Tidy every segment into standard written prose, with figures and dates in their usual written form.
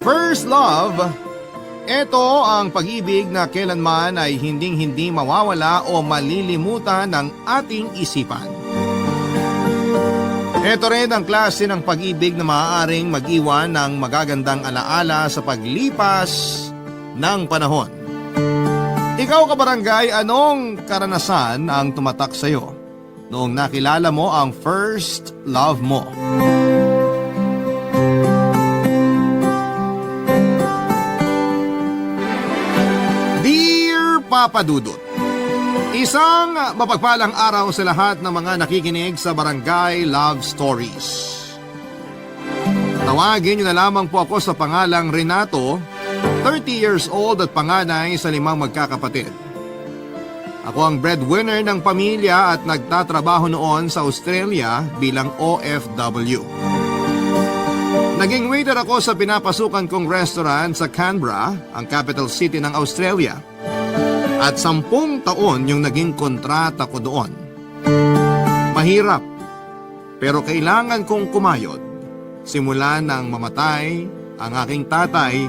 First love, ito ang pag-ibig na kailanman ay hinding-hindi mawawala o malilimutan ng ating isipan. Ito rin ang klase ng pag-ibig na maaaring mag-iwan ng magagandang alaala sa paglipas ng panahon. Ikaw kabarangay, anong karanasan ang tumatak sa iyo noong nakilala mo ang first love mo? Dear Papa Dudut, isang mapagpalang araw sa lahat ng mga nakikinig sa Barangay Love Stories. Tawagin niyo na lamang po ako sa pangalang Renato, 30 years old at panganay sa 5 magkakapatid. Ako ang breadwinner ng pamilya at nagtatrabaho noon sa Australia bilang OFW. Naging waiter ako sa pinapasukan kong restaurant sa Canberra, ang capital city ng Australia. At 10 taon yung naging kontrata ko doon. Mahirap, pero kailangan kong kumayod simula nang mamatay ang aking tatay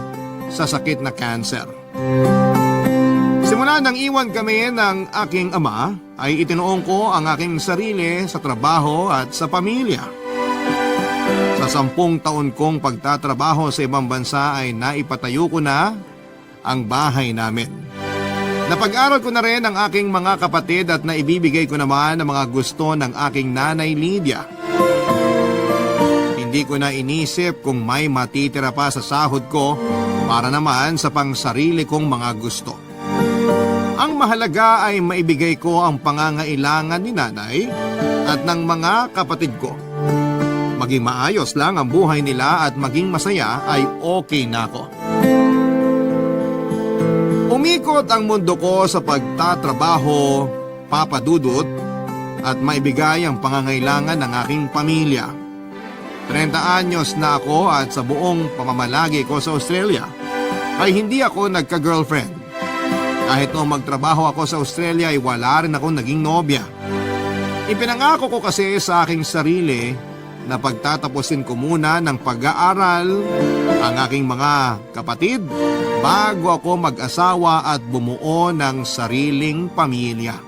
sa sakit na cancer. Simula nang iwan kami ng aking ama, ay itinuong ko ang aking sarili sa trabaho at sa pamilya. Sa 10 taon kong pagtatrabaho sa ibang bansa ay naipatayo ko na ang bahay namin. Napag-aral ko na rin ang aking mga kapatid at naibibigay ko naman ang mga gusto ng aking nanay Lydia. Hindi ko na inisip kung may matitira pa sa sahod ko para naman sa pangsarili kong mga gusto. Ang mahalaga ay maibigay ko ang pangangailangan ni nanay at ng mga kapatid ko. Maging maayos lang ang buhay nila at maging masaya ay okay na ako. Umikot ang mundo ko sa pagtatrabaho, Papa Dudut, at maibigay ang pangangailangan ng aking pamilya. 30 anyos na ako at sa buong pamamalagi ko sa Australia ay hindi ako nagka-girlfriend. Kahit noong magtrabaho ako sa Australia ay wala rin akong naging nobya. Ipinangako ko kasi sa aking sarili na pagtatapusin ko muna ng pag-aaral ang aking mga kapatid bago ako mag-asawa at bumuo ng sariling pamilya.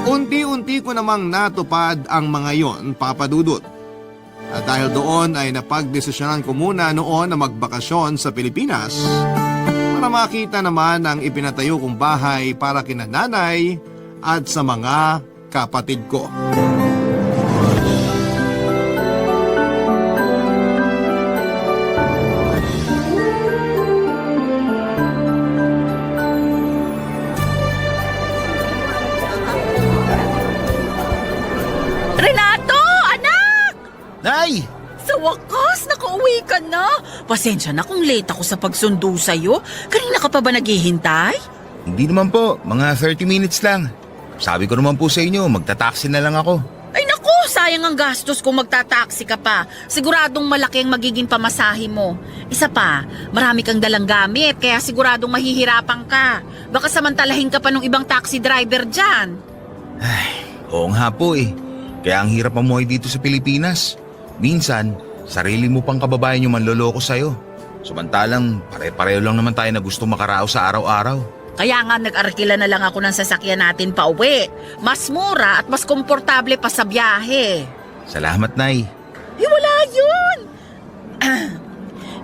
Unti-unti ko namang natupad ang mga yon, Papa Dudut. At dahil doon ay napagdesisyonan ko muna noon na magbakasyon sa Pilipinas para makita naman ang ipinatayo kong bahay para kina nanay at sa mga kapatid ko. Nay! Sa wakas, nakauwi ka na. Pasensya na kung late ako sa pagsundo sa'yo. Kanina ka pa ba naghihintay? Hindi naman po, mga 30 minutes lang. Sabi ko naman po sa inyo, magta-taxi na lang ako. Ay naku, sayang ang gastos kung magta-taxi ka pa. Siguradong malaki ang magiging pamasahe mo. Isa pa, marami kang dalang gamit, kaya siguradong mahihirapan ka. Baka samantalahin ka pa ng ibang taxi driver dyan. Ay, oo nga po eh. Kaya ang hirap mamuhay dito sa Pilipinas. Minsan, sarili mo pang kababayan yung manloloko sa'yo. Samantalang, pare-pareho lang naman tayo na gusto makarao sa araw-araw. Kaya nga nag-arkila na lang ako ng sasakyan natin pa uwi. Mas mura at mas komportable pa sa biyahe. Salamat, Nay. Wala yun!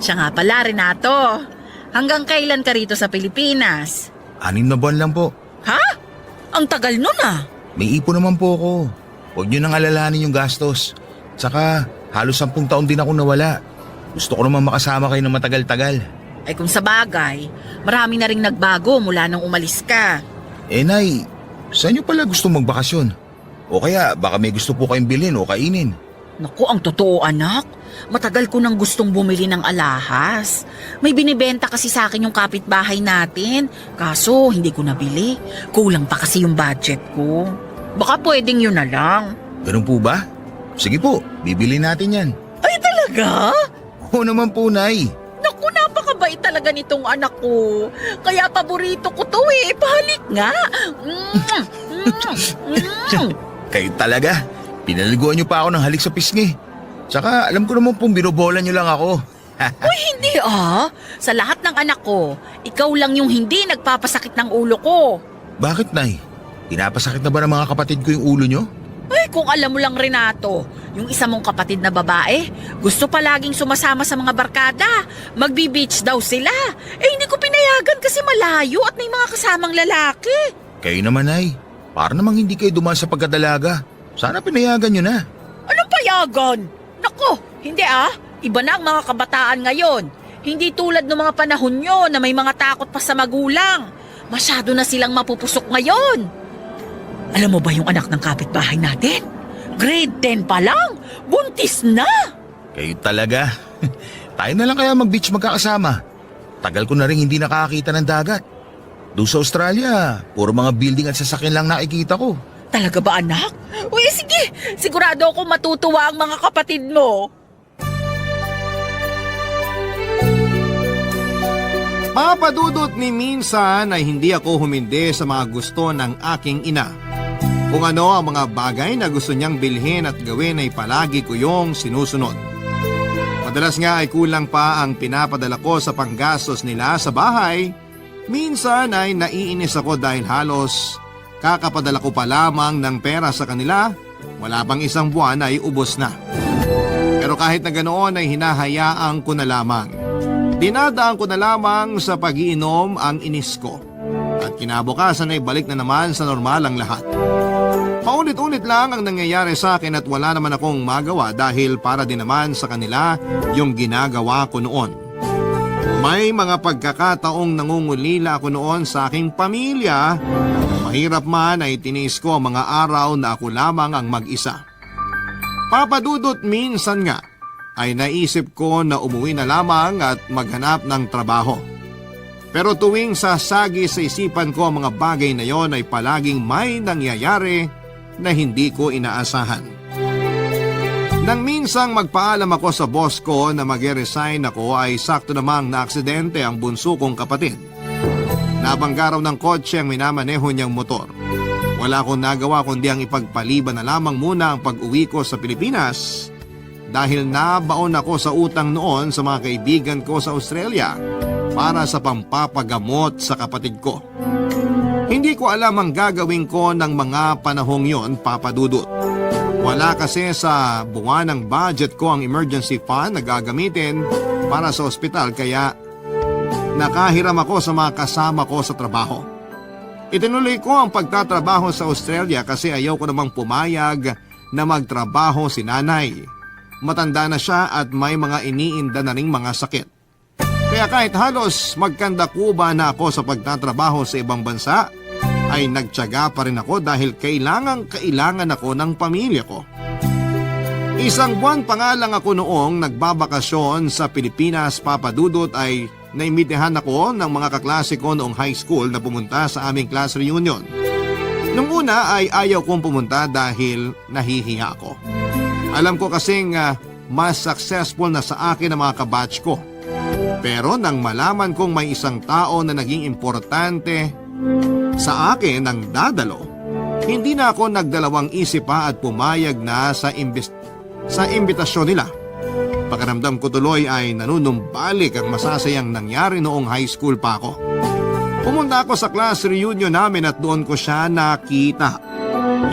Siya nga pala, Renato. Hanggang kailan ka rito sa Pilipinas? 6 na buwan lang po. Ha? Ang tagal nun ah. May ipon naman po ako. Huwag niyo nang alalahanin yung gastos. Tsaka, halos 10 taon din ako nawala. Gusto ko naman makasama kayo ng matagal-tagal. Ay kung sa bagay, marami na ring nagbago mula nung umalis ka. Eh, Nay, saan niyo pala gusto magbakasyon? O kaya, baka may gusto po kayong bilhin o kainin. Naku, ang totoo anak. Matagal ko nang gustong bumili ng alahas. May binibenta kasi sa akin yung kapitbahay natin. Kaso, hindi ko nabili. Kulang pa kasi yung budget ko. Baka pwedeng yun na lang. Ganun po ba? Sige po, bibili natin yan. Ay talaga? Oo naman po, Nay. Naku, napakabait talaga nitong anak ko. Kaya paborito ko to eh. Pahalik nga. Kayo talaga. Pinaliguan niyo pa ako ng halik sa pisngi. Tsaka alam ko naman pong binobola niyo lang ako. Uy, hindi Sa lahat ng anak ko, ikaw lang yung hindi nagpapasakit ng ulo ko. Bakit, Nay? Pinapasakit na ba ng mga kapatid ko yung ulo nyo? Ay, kung alam mo lang, Renato, yung isa mong kapatid na babae, gusto palaging sumasama sa mga barkada. Magbi-beach daw sila. Hindi ko pinayagan kasi malayo at may mga kasamang lalaki. Kayo naman, Nay. Para namang hindi kayo dumaan sa pagkadalaga. Sana pinayagan nyo na. Anong payagan? Nako, hindi Iba na ang mga kabataan ngayon. Hindi tulad ng mga panahon nyo na may mga takot pa sa magulang. Masyado na silang mapupusok ngayon. Alam mo ba yung anak ng kapitbahay natin? Grade 10 pa lang, buntis na! Kayo talaga. Tayo na lang kaya mag-beach magkakasama. Tagal ko na rin hindi nakakita ng dagat. Doon sa Australia, puro mga building at sasakyan lang nakikita ko. Talaga ba, anak? Uy, sige, sigurado ako matutuwa ang mga kapatid mo. Papadudot ni minsan ay hindi ako humindi sa mga gusto ng aking ina. Kung ano ang mga bagay na gusto niyang bilhin at gawin ay palagi ko yung sinusunod. Madalas nga ay kulang pa ang pinapadala ko sa panggastos nila sa bahay. Minsan ay naiinis ako dahil halos kakapadala ko pa lamang ng pera sa kanila, wala pang isang buwan ay ubos na. Pero kahit na ganoon ay hinahayaan ko na lamang. Dinadaan ko na lamang sa pag-iinom ang inis ko. At kinabukasan ay balik na naman sa normal ang lahat. Paulit-ulit lang ang nangyayari sa akin at wala naman akong magawa dahil para din naman sa kanila yung ginagawa ko noon. May mga pagkakataong nangungulila ako noon sa aking pamilya. Mahirap man ay tinis ko ang mga araw na ako lamang ang mag-isa. Papadudot minsan nga ay naisip ko na umuwi na lamang at maghanap ng trabaho. Pero tuwing sasagi sa isipan ko ang mga bagay na yon ay palaging may nangyayari na hindi ko inaasahan. Nang minsang magpaalam ako sa boss ko na mag-resign ako ay sakto namang naaksidente ang bunso kong kapatid. Nabangga raw ng kotse ang minamaneho niyang motor. Wala akong nagawa kundi ang ipagpaliban na lamang muna ang pag-uwi ko sa Pilipinas dahil nabaon ako sa utang noon sa mga kaibigan ko sa Australia para sa pampapagamot sa kapatid ko. Hindi ko alam ang gagawin ko ng mga panahong yon, papadudot. Wala kasi sa buwan ng budget ko ang emergency fund na gagamitin para sa ospital kaya nakahiram ako sa mga kasama ko sa trabaho. Itinuloy ko ang pagtatrabaho sa Australia kasi ayaw ko namang pumayag na magtrabaho si nanay. Matanda na siya at may mga iniinda na ring mga sakit. Kaya kahit halos magkandakuba na ako sa pagtatrabaho sa ibang bansa, ay nagtiyaga pa rin ako dahil kailangan ako ng pamilya ko. Isang buwan pa nga lang ako noong nagbabakasyon sa Pilipinas, papadudot, ay naimitehan ako ng mga kaklase ko noong high school na pumunta sa aming class reunion. Nung una ay ayaw kong pumunta dahil nahihiya ako. Alam ko kasing mas successful na sa akin ang mga kabatch ko. Pero nang malaman kong may isang tao na naging importante sa akin ang dadalo, hindi na ako nagdalawang isip pa at pumayag na sa imbitasyon nila. Pakiramdam ko tuloy ay nanunumbalik ang masasayang nangyari noong high school pa ako. Pumunta ako sa class reunion namin at doon ko siya nakita.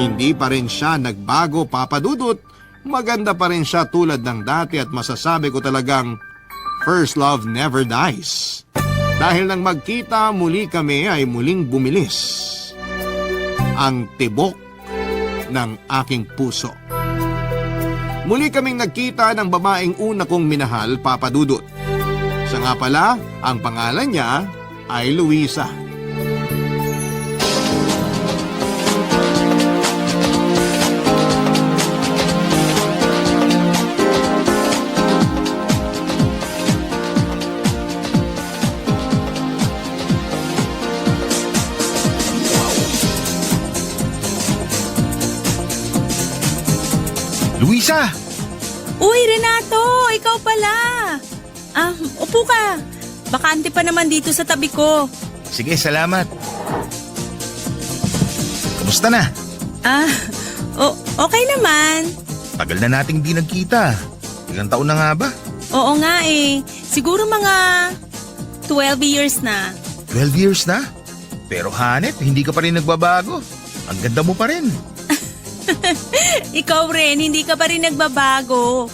Hindi pa rin siya nagbago, papadudot. Maganda pa rin siya tulad ng dati at masasabi ko talagang first love never dies. Dahil nang magkita muli kami ay muling bumilis ang tibok ng aking puso. Muli kaming nagkita ng babaeng una kong minahal, papadudot. Siya nga pala, ang pangalan niya ay Luisa. Luisa! Uy, Renato! Ikaw pala! Upo ka. Bakante pa naman dito sa tabi ko. Sige, salamat. Kumusta na? Okay naman. Tagal na nating di nagkita. Ilang taon na nga ba? Oo nga eh. Siguro mga 12 years na. 12 years na? Pero Hanep, hindi ka pa rin nagbabago. Ang ganda mo pa rin. Ikaw rin, hindi ka pa rin nagbabago.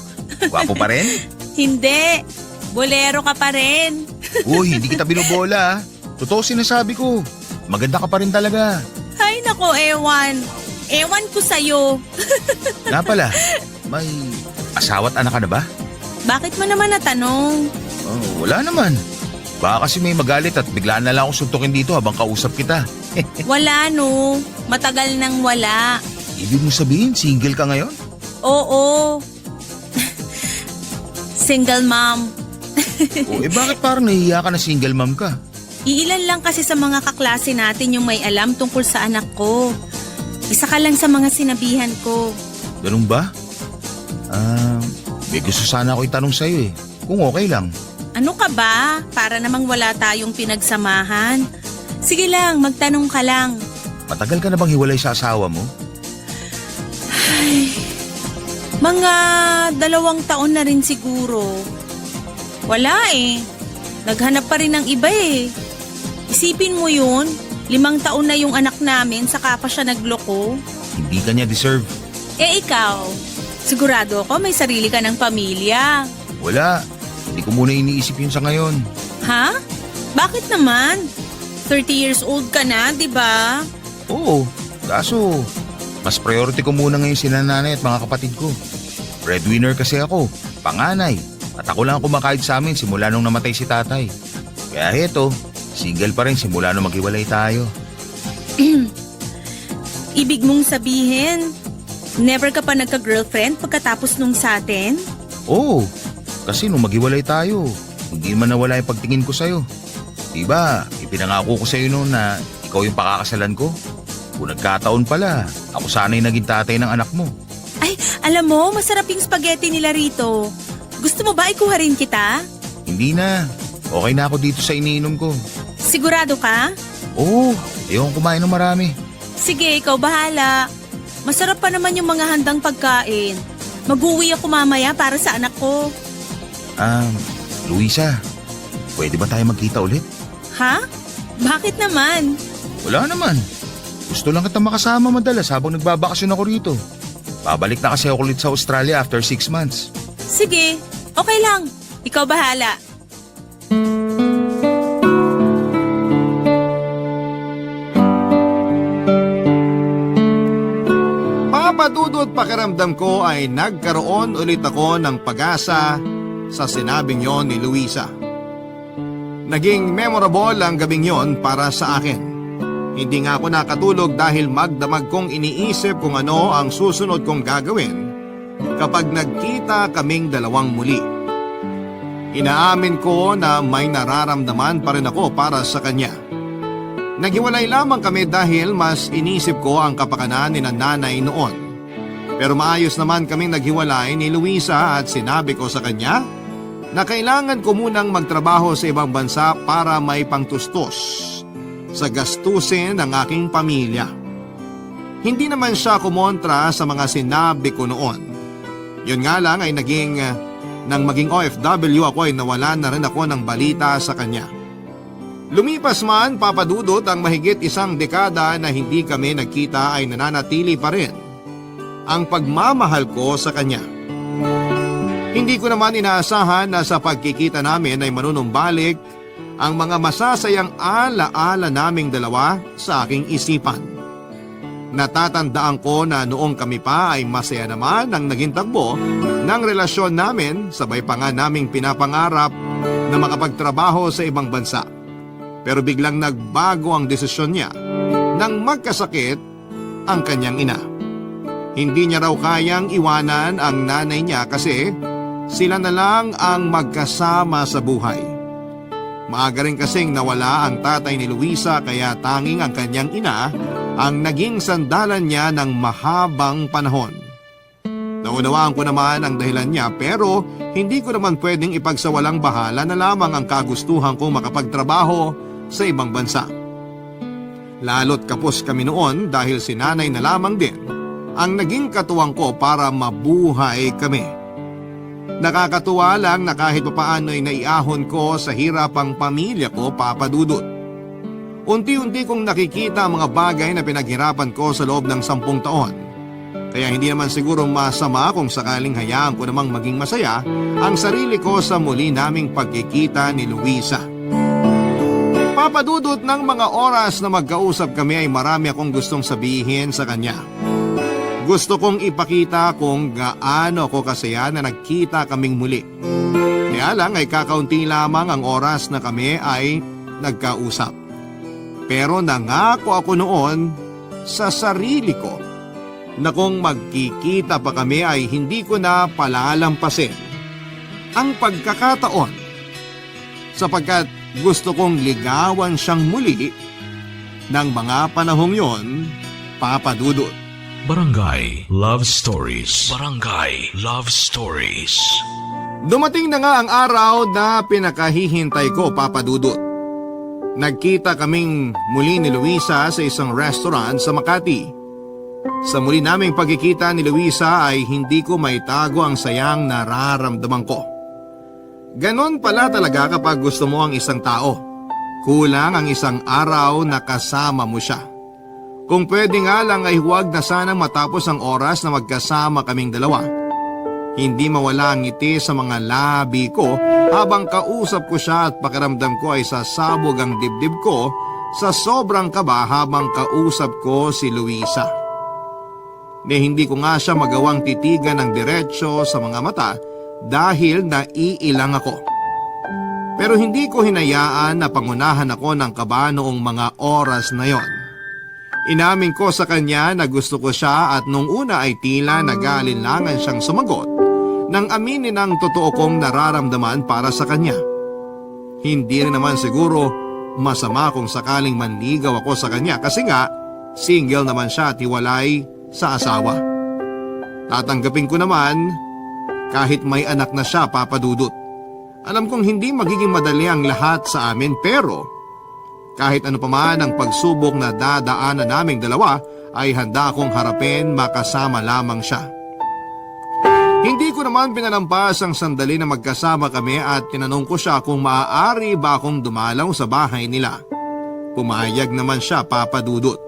Gwapo pa rin? Hindi. Bolero ka pa rin. Uy, hindi kita binobola. Totoo sinasabi ko. Maganda ka pa rin talaga. Ay nako, ewan. Ewan ko sa'yo. Nga pala, may asawa't anak ka na ba? Bakit mo naman natanong? Oh, wala naman. Baka kasi may magalit at biglaan na lang akong suntukin dito habang kausap kita. Wala no. Matagal nang wala. Ibig mo sabihin, single ka ngayon? Oo. Single mom. O bakit parang nahihiya ka na single mom ka? Iilan lang kasi sa mga kaklase natin yung may alam tungkol sa anak ko. Isa ka lang sa mga sinabihan ko. Ganun ba? May gusto sana ako itanong sa'yo eh. Kung okay lang. Ano ka ba? Para namang wala tayong pinagsamahan. Sige lang, magtanong ka lang. Matagal ka na bang hiwalay sa asawa mo? Mga 2 taon na rin siguro. Wala eh. Naghanap pa rin ng iba eh. Isipin mo yun, 5 taon na yung anak namin saka pa siya nagloko. Hindi ka niya deserve. Eh ikaw, sigurado ako may sarili ka ng pamilya. Wala. Hindi ko muna iniisip yun sa ngayon. Ha? Bakit naman? 30 years old ka na, di ba? Oo, kaso mas priority ko muna ngayon si nanay at mga kapatid ko. Breadwinner kasi ako, panganay. At ako lang ang kumakahit sa amin simula nung namatay si tatay. Kaya heto, single pa rin simula nung maghiwalay tayo. Ibig mong sabihin, never ka pa nagka-girlfriend pagkatapos nung sa atin? Oo, kasi nung maghiwalay tayo, hindi man nawala yung pagtingin ko sa'yo. Diba, ipinangako ko sa'yo noon na ikaw yung pakakasalan ko. Kung nagkataon pala, ako sana'y naging tatay ng anak mo. Ay, alam mo, masarap yung spaghetti nila rito. Gusto mo ba ikuha rin kita? Hindi na, okay na ako dito sa iniinom ko. Sigurado ka? Oo, ayokong kumain ng marami. Sige, ikaw bahala. Masarap pa naman yung mga handang pagkain. Mag-uwi ako mamaya para sa anak ko. Luisa, pwede ba tayo magkita ulit? Ha? Bakit naman? Wala naman. Gusto lang kita makasama madalas habang nagbabakasyon ako rito. Babalik na kasi ako ulit sa Australia after 6 months. Sige, okay lang. Ikaw bahala. Papadudot pakiramdam ko ay nagkaroon ulit ako ng pag-asa sa sinabing yon ni Luisa. Naging memorable ang gabing yon para sa akin. Hindi nga ako nakatulog dahil magdamag kong iniisip kung ano ang susunod kong gagawin kapag nagkita kaming dalawang muli. Inaamin ko na may nararamdaman pa rin ako para sa kanya. Naghiwalay lamang kami dahil mas inisip ko ang kapakanan ni nanay noon. Pero maayos naman kaming naghiwalay ni Luisa at sinabi ko sa kanya na kailangan ko munang magtrabaho sa ibang bansa para may pangtustos sa gastusin ng aking pamilya. Hindi naman siya kumontra sa mga sinabi ko noon. Yun nga lang ay nang maging OFW ako ay nawalan na rin ako ng balita sa kanya. Lumipas man, papadudot, ang mahigit 1 dekada na hindi kami nagkita ay nananatili pa rin ang pagmamahal ko sa kanya. Hindi ko naman inaasahan na sa pagkikita namin ay manunumbalik ang mga masasayang ala-ala naming dalawa sa aking isipan. Natatandaan ko na noong kami pa ay masaya naman ang naging tagbo ng relasyon namin, sabay pa nga naming pinapangarap na makapagtrabaho sa ibang bansa. Pero biglang nagbago ang desisyon niya nang magkasakit ang kanyang ina. Hindi niya raw kayang iwanan ang nanay niya kasi sila na lang ang magkasama sa buhay. Maaga rin kasing nawala ang tatay ni Luisa kaya tanging ang kanyang ina ang naging sandalan niya ng mahabang panahon. Naunawaan ko naman ang dahilan niya pero hindi ko naman pwedeng ipagsawalang bahala na lamang ang kagustuhan kong makapagtrabaho sa ibang bansa. Lalo't kapos kami noon dahil si nanay na lamang din ang naging katuwang ko para mabuhay kami. Nakakatuwa lang na kahit papaano ay naiahon ko sa hirap ang pamilya ko, Papa Dudut. Unti-unti kong nakikita ang mga bagay na pinaghirapan ko sa loob ng 10 taon. Kaya hindi naman siguro masama kung sakaling hayaan ko namang maging masaya ang sarili ko sa muli naming pagkikita ni Luisa. Papadudot ng mga oras na magkausap kami ay marami akong gustong sabihin sa kanya. Gusto kong ipakita kung gaano ko kasaya na nagkita kaming muli. Kaya lang ay kakaunti lamang ang oras na kami ay nagkausap. Pero nangako ako noon sa sarili ko na kung magkikita pa kami ay hindi ko na palalampasin ang pagkakataon sapagkat gusto kong ligawan siyang muli ng mga panahong yon, Papa Dudut. Barangay Love Stories. Barangay Love Stories. Dumating na nga ang araw na pinakahihintay ko, Papa Dudut. Nagkita kaming muli ni Luisa sa isang restaurant sa Makati. Sa muli naming pagkikita ni Luisa ay hindi ko maitago ang sayang nararamdaman ko. Ganon pala talaga kapag gusto mo ang isang tao. Kulang ang isang araw na kasama mo siya. Kung pwede nga lang ay huwag na sanang matapos ang oras na magkasama kaming dalawa. Hindi mawala ang ngiti sa mga labi ko habang kausap ko siya at pakiramdam ko ay sasabog ang dibdib ko sa sobrang kaba habang kausap ko si Luisa. Hindi ko nga siya magawang titigan ng diretsyo sa mga mata dahil naiilang ako. Pero hindi ko hinayaan na pangunahan ako ng kaba noong mga oras na yon. Inamin ko sa kanya na gusto ko siya at nung una ay tila nag-aalinlangan siyang sumagot nang aminin ang totoo kong nararamdaman para sa kanya. Hindi rin naman siguro masama kung sakaling manligaw ako sa kanya kasi nga single naman siya at hiwalay sa asawa. Tatanggapin ko naman kahit may anak na siya, Papa Dudut. Alam kong hindi magiging madali ang lahat sa amin pero kahit ano pa man ang pagsubok na dadaanan naming dalawa ay handa akong harapin makasama lamang siya. Hindi ko naman pinalampas ang sandali na magkasama kami at tinanong ko siya kung maaari ba akong dumalaw sa bahay nila. Pumayag naman siya, Papa Dudut.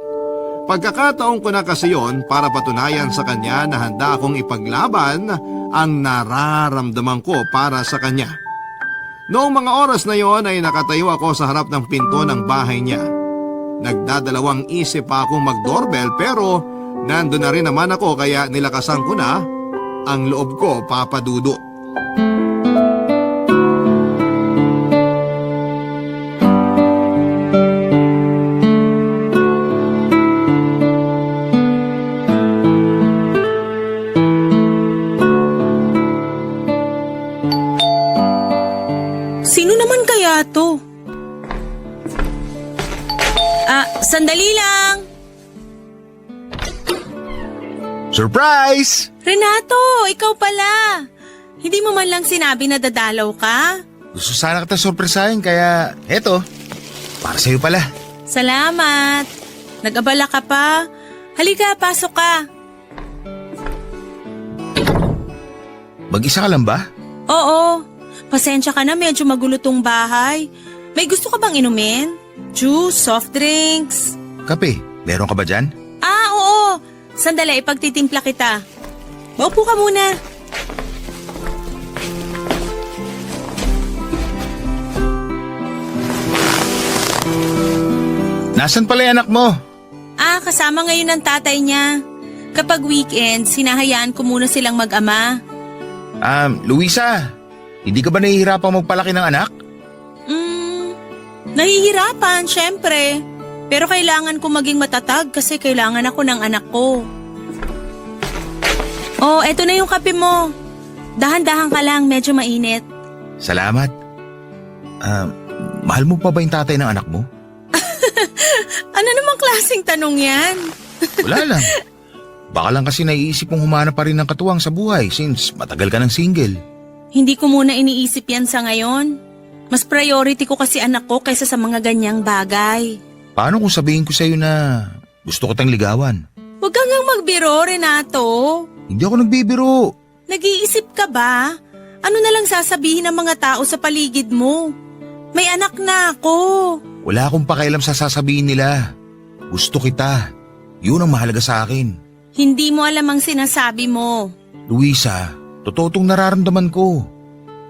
Pagkakataon ko na kasi yon para patunayan sa kanya na handa akong ipaglaban ang nararamdaman ko para sa kanya. Noong mga oras na yon ay nakatayo ako sa harap ng pinto ng bahay niya. Nagdadalawang isip pa akong mag-doorbell pero nandun na rin naman ako kaya nilakasan ko na ang loob ko, Papa Dudut. Sino naman kaya to? Sandali lang. Surprise! Renato, ikaw pala. Hindi mo man lang sinabi na dadalaw ka? Gusto sana kita sorpresahin kaya eto, para sa'yo pala. Salamat. Nag-abala ka pa? Halika, pasok ka. Mag-isa ka lang ba? Oo. Pasensya ka na, medyo magulo tong bahay. May gusto ka bang inumin? Juice, soft drinks? Kape, meron ka ba dyan? Oo. Sandali, ipagtitimpla kita. Maupo ka muna. Nasaan pala yung anak mo? Kasama ngayon ng tatay niya. Kapag weekend, sinahayaan ko muna silang mag-ama. Luisa, hindi ka ba nahihirapang magpalaki ng anak? Nahihirapan, syempre. Pero kailangan ko maging matatag kasi kailangan ako ng anak ko. Oh, eto na yung kape mo. Dahan-dahan ka lang, medyo mainit. Salamat. Mahal mo pa ba yung tatay ng anak mo? Ano namang klaseng tanong yan? Wala lang. Baka lang kasi naiisip mong humanap pa rin ng katuwang sa buhay since matagal ka ng single. Hindi ko muna iniisip yan sa ngayon. Mas priority ko kasi anak ko kaysa sa mga ganyang bagay. Paano kung sabihin ko sa'yo na gusto ko tayong ligawan? Huwag kang magbiro, Renato. Hindi ako nagbibiro. Nag-iisip ka ba? Ano na lang sasabihin ng mga tao sa paligid mo? May anak na ako. Wala akong pakialam sa sasabihin nila. Gusto kita. Yun ang mahalaga sa akin. Hindi mo alam ang sinasabi mo. Luisa, totoo tong nararamdaman ko.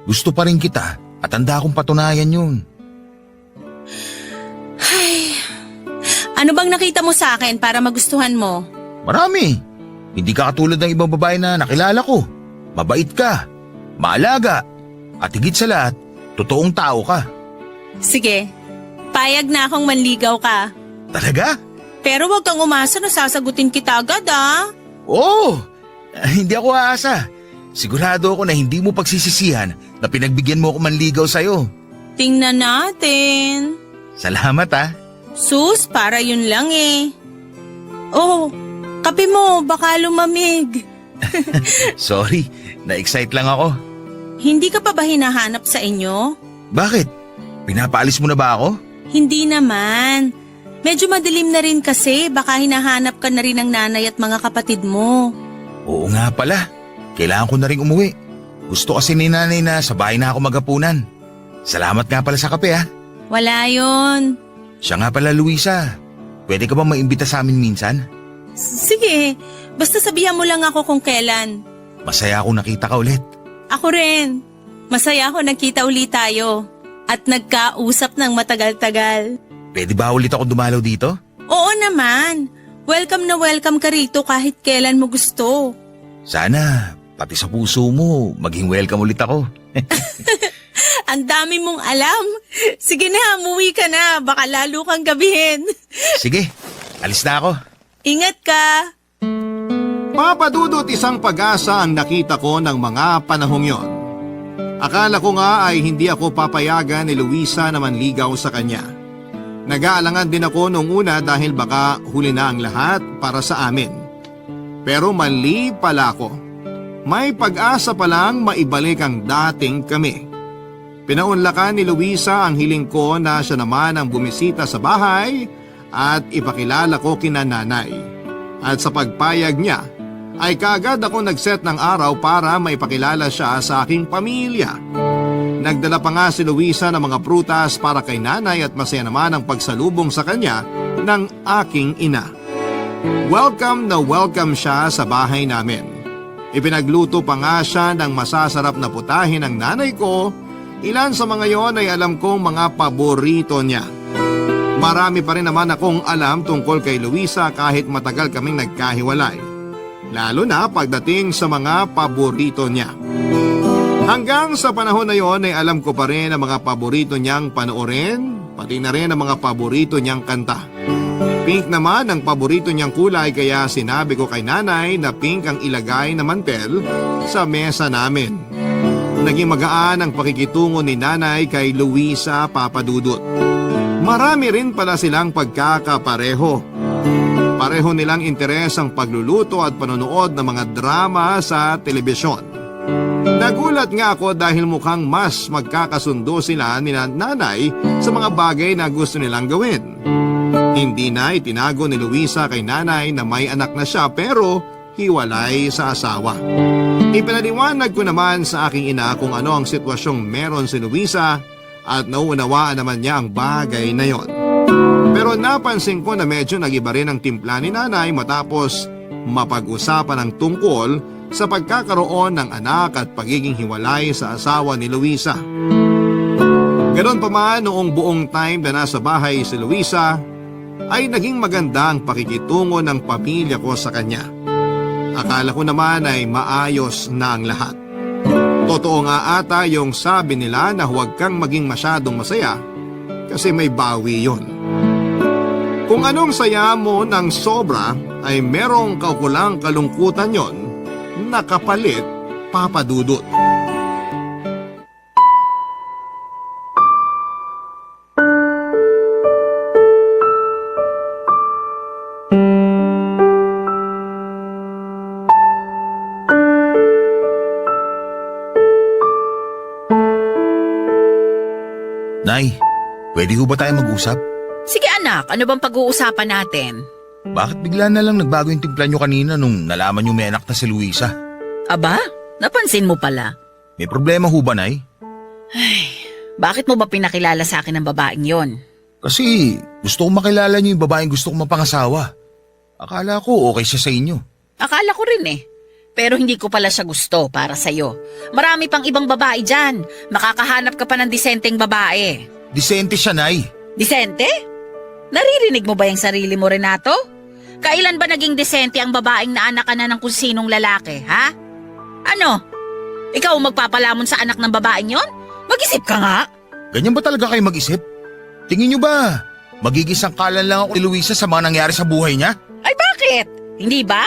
Gusto pa rin kita at handa akong patunayan yun. Ano bang nakita mo sa akin para magustuhan mo? Marami. Hindi ka katulad ng ibang babae na nakilala ko. Mabait ka, maalaga, at higit sa lahat, totoong tao ka. Sige, payag na akong manligaw ka. Talaga? Pero wag kang umasa na sasagutin kita agad ah. Oo! Hindi ako aasa. Sigurado ako na hindi mo pagsisisihan na pinagbigyan mo ako manligaw sa'yo. Tingnan natin. Salamat ah. Sus, para yun lang eh. Oh, kape mo, baka lumamig. Sorry, na-excite lang ako. Hindi ka pa ba hinahanap sa inyo? Bakit? Pinapaalis mo na ba ako? Hindi naman. Medyo madilim na rin kasi, baka hinahanap ka na rin ng nanay at mga kapatid mo. Oo nga pala. Kailangan ko na rin umuwi. Gusto kasi ni nanay na sa bahay na ako maghapunan. Salamat nga pala sa kape ah. Wala yon. Siya nga pala, Luisa. Pwede ka ba maimbita sa amin minsan? Sige, basta sabihan mo lang ako kung kailan. Masaya akong nakita ka ulit. Ako rin. Masaya ako nagkita ulit tayo. At nagkausap ng matagal-tagal. Pwede ba ulit ako dumalaw dito? Oo naman. Welcome na welcome ka rito kahit kailan mo gusto. Sana, pati sa puso mo, maging welcome ulit ako. Ang dami mong alam. Sige na, umuwi ka na. Baka lalo kang gabihin. Sige, alis na ako. Ingat ka. Papadudot, isang pag-asa ang nakita ko ng mga panahong yon. Akala ko nga ay hindi ako papayagan ni Luisa na manligaw sa kanya. Nag-aalangan din ako noong una dahil baka huli na ang lahat para sa amin. Pero mali pala ako. May pag-asa palang maibalik ang dating kami. Pinaunlakan ni Luisa ang hiling ko na siya naman ang bumisita sa bahay at ipakilala ko kina nanay. At sa pagpayag niya, ay kaagad ako nag-set ng araw para maipakilala siya sa aking pamilya. Nagdala pa nga si Luisa ng mga prutas para kay nanay at masaya naman ang pagsalubong sa kanya ng aking ina. Welcome na welcome siya sa bahay namin. Ipinagluto pa nga siya ng masasarap na putahe ng nanay ko. Ilan sa mga yon ay alam kong mga paborito niya. Marami pa rin naman akong alam tungkol kay Luisa kahit matagal kaming nagkahiwalay. Lalo na pagdating sa mga paborito niya. Hanggang sa panahon na yon ay alam ko pa rin ang mga paborito niyang panoorin, pati na rin ang mga paborito niyang kanta. Pink naman ang paborito niyang kulay kaya sinabi ko kay nanay na pink ang ilagay na mantel sa mesa namin. Naging magaan ang pakikitungo ni nanay kay Luisa, Papadudot. Marami rin pala silang pagkakapareho. Pareho nilang interes ang pagluluto at panonood ng mga drama sa telebisyon. Nagulat nga ako dahil mukhang mas magkakasundo sila ni nanay sa mga bagay na gusto nilang gawin. Hindi na itinago ni Luisa kay nanay na may anak na siya pero hiwalay sa asawa. Ipinaliwanag ko naman sa aking ina kung ano ang sitwasyong meron si Luisa at nauunawaan naman niya ang bagay na yon. Pero napansin ko na medyo nag-iba rin ang timpla ni nanay matapos mapag-usapan ang tungkol sa pagkakaroon ng anak at pagiging hiwalay sa asawa ni Luisa. Ganon pa man noong buong time na nasa bahay si Luisa ay naging maganda ang pakikitungo ng pamilya ko sa kanya. Akala ko naman ay maayos na ang lahat. Totoo nga ata yung sabi nila na huwag kang maging masyadong masaya kasi may bawi yon. Kung anong saya mo ng sobra ay merong kaukulang kalungkutan yon na kapalit, Papadudot. Nay, pwede ho ba tayo mag-usap? Sige anak, ano bang pag-uusapan natin? Bakit bigla na lang nagbago yung timpla nyo kanina nung nalaman nyo may anak na si Luisa? Aba, napansin mo pala. May problema ho ba, Nay? Bakit mo ba pinakilala sa akin ng babaeng yon? Kasi gusto kong makilala niyo yung babaeng gusto kong mapangasawa. Akala ko okay siya sa inyo. Akala ko rin eh. Pero hindi ko pala siya gusto para sa'yo. Marami pang ibang babae dyan. Makakahanap ka pa ng disenteng babae. Disente siya, Nay. Disente? Naririnig mo ba yung sarili mo, Renato? Kailan ba naging disente ang babaeng naanak ka na ng kung sinong lalaki, ha? Ano? Ikaw ang magpapalamon sa anak ng babaeng yon? Mag-isip ka nga. Ganyan ba talaga kayo mag-isip? Tingin niyo ba, magiging sangkalan lang ako ni Luisa sa mga nangyari sa buhay niya? Ay bakit? Hindi ba?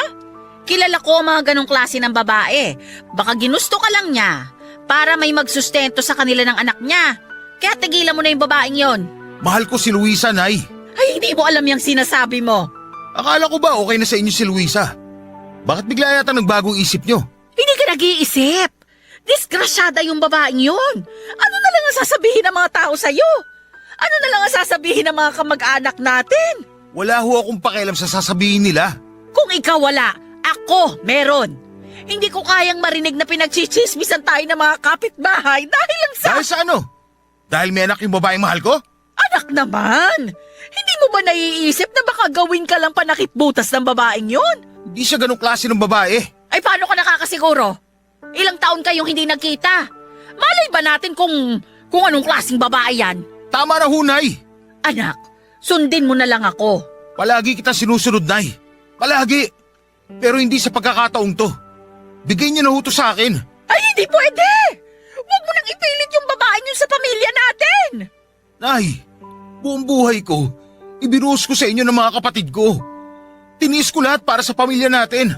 Kilala ko ang mga ganong klase ng babae. Baka ginusto ka lang niya para may magsustento sa kanila ng anak niya. Kaya tigilan mo na yung babaeng yon. Mahal ko si Luisa, Nay. Ay, hindi mo alam yung sinasabi mo. Akala ko ba okay na sa inyo si Luisa? Bakit bigla yata nagbagong isip niyo? Hindi ka nag-iisip. Disgrasyada yung babaeng yun. Ano na lang ang sasabihin ng mga tao sa'yo? Ano na lang ang sasabihin ng mga kamag-anak natin? Wala ho akong pakialam sa sasabihin nila. Kung ikaw wala, ako meron. Hindi ko kayang marinig na pinagchichismisan tayo ng mga kapitbahay dahil lang sa... Dahil sa ano? Dahil may anak yung babaeng mahal ko? Anak naman! Hindi mo ba naiisip na baka gawin ka lang panakipbutas ng babaeng yun? Hindi siya ganong klase ng babae. Ay paano ka nakakasiguro? Ilang taon kayong hindi nagkita? Malay ba natin kung anong klaseng babae yan? Tama na ho, Nay. Anak, sundin mo na lang ako. Palagi kita sinusunod, Nay. Palagi. Pero hindi sa pagkakataong to. Bigay niyo na ho to sa akin. Ay hindi pwede! Huwag mo nang ipilit yung babaeng yun sa pamilya natin! Nay, buong buhay ko, ibinuhos ko sa inyo ng mga kapatid ko. Tiniis ko lahat para sa pamilya natin.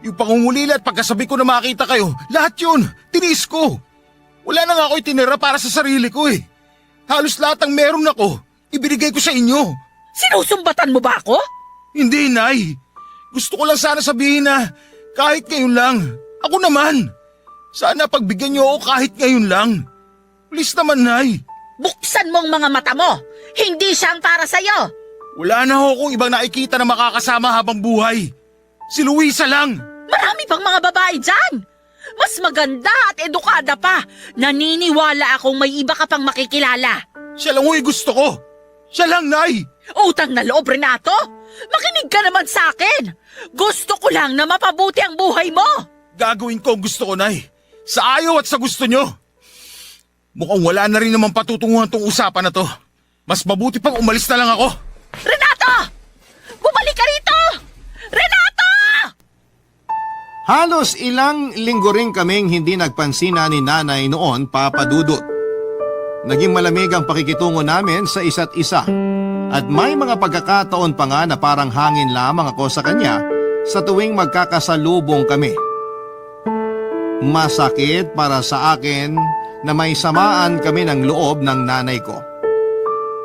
Yung pangungulila at pagkasabi ko na makita kayo, lahat yun, tiniis ko. Wala na nga ako itinira para sa sarili ko eh. Halos lahat ng meron ako, ibinigay ko sa inyo. Sinusumbatan mo ba ako? Hindi, Nay. Gusto ko lang sana sabihin na kahit ngayon lang, ako naman. Sana pagbigyan niyo ako kahit ngayon lang. Please naman, Nay. Buksan mo ang mga mata mo! Hindi siyang para sa'yo! Wala na ho akong ibang nakikita na makakasama habang buhay. Si Luisa lang. Marami pang mga babae dyan! Mas maganda at edukada pa. Naniniwala akong may iba ka pang makikilala. Siya lang ho'y gusto ko. Siya lang, Nay. Utang na loob, Renato! Makinig ka naman sa akin! Gusto ko lang na mapabuti ang buhay mo! Gagawin ko ang gusto ko, Nay. Sa ayaw at sa gusto nyo. Mukhang wala na rin naman patutunguhan tong usapan na to. Mas mabuti pang umalis na lang ako. Renato! Bumalik ka rito! Renato! Halos ilang linggo rin kaming hindi nagpansina ni nanay noon, Papa Dudut. Naging malamig ang pakikitungo namin sa isa't isa. At may mga pagkakataon pa nga na parang hangin lamang ako sa kanya sa tuwing magkakasalubong kami. Masakit para sa akin na may samaan kami ng loob ng nanay ko.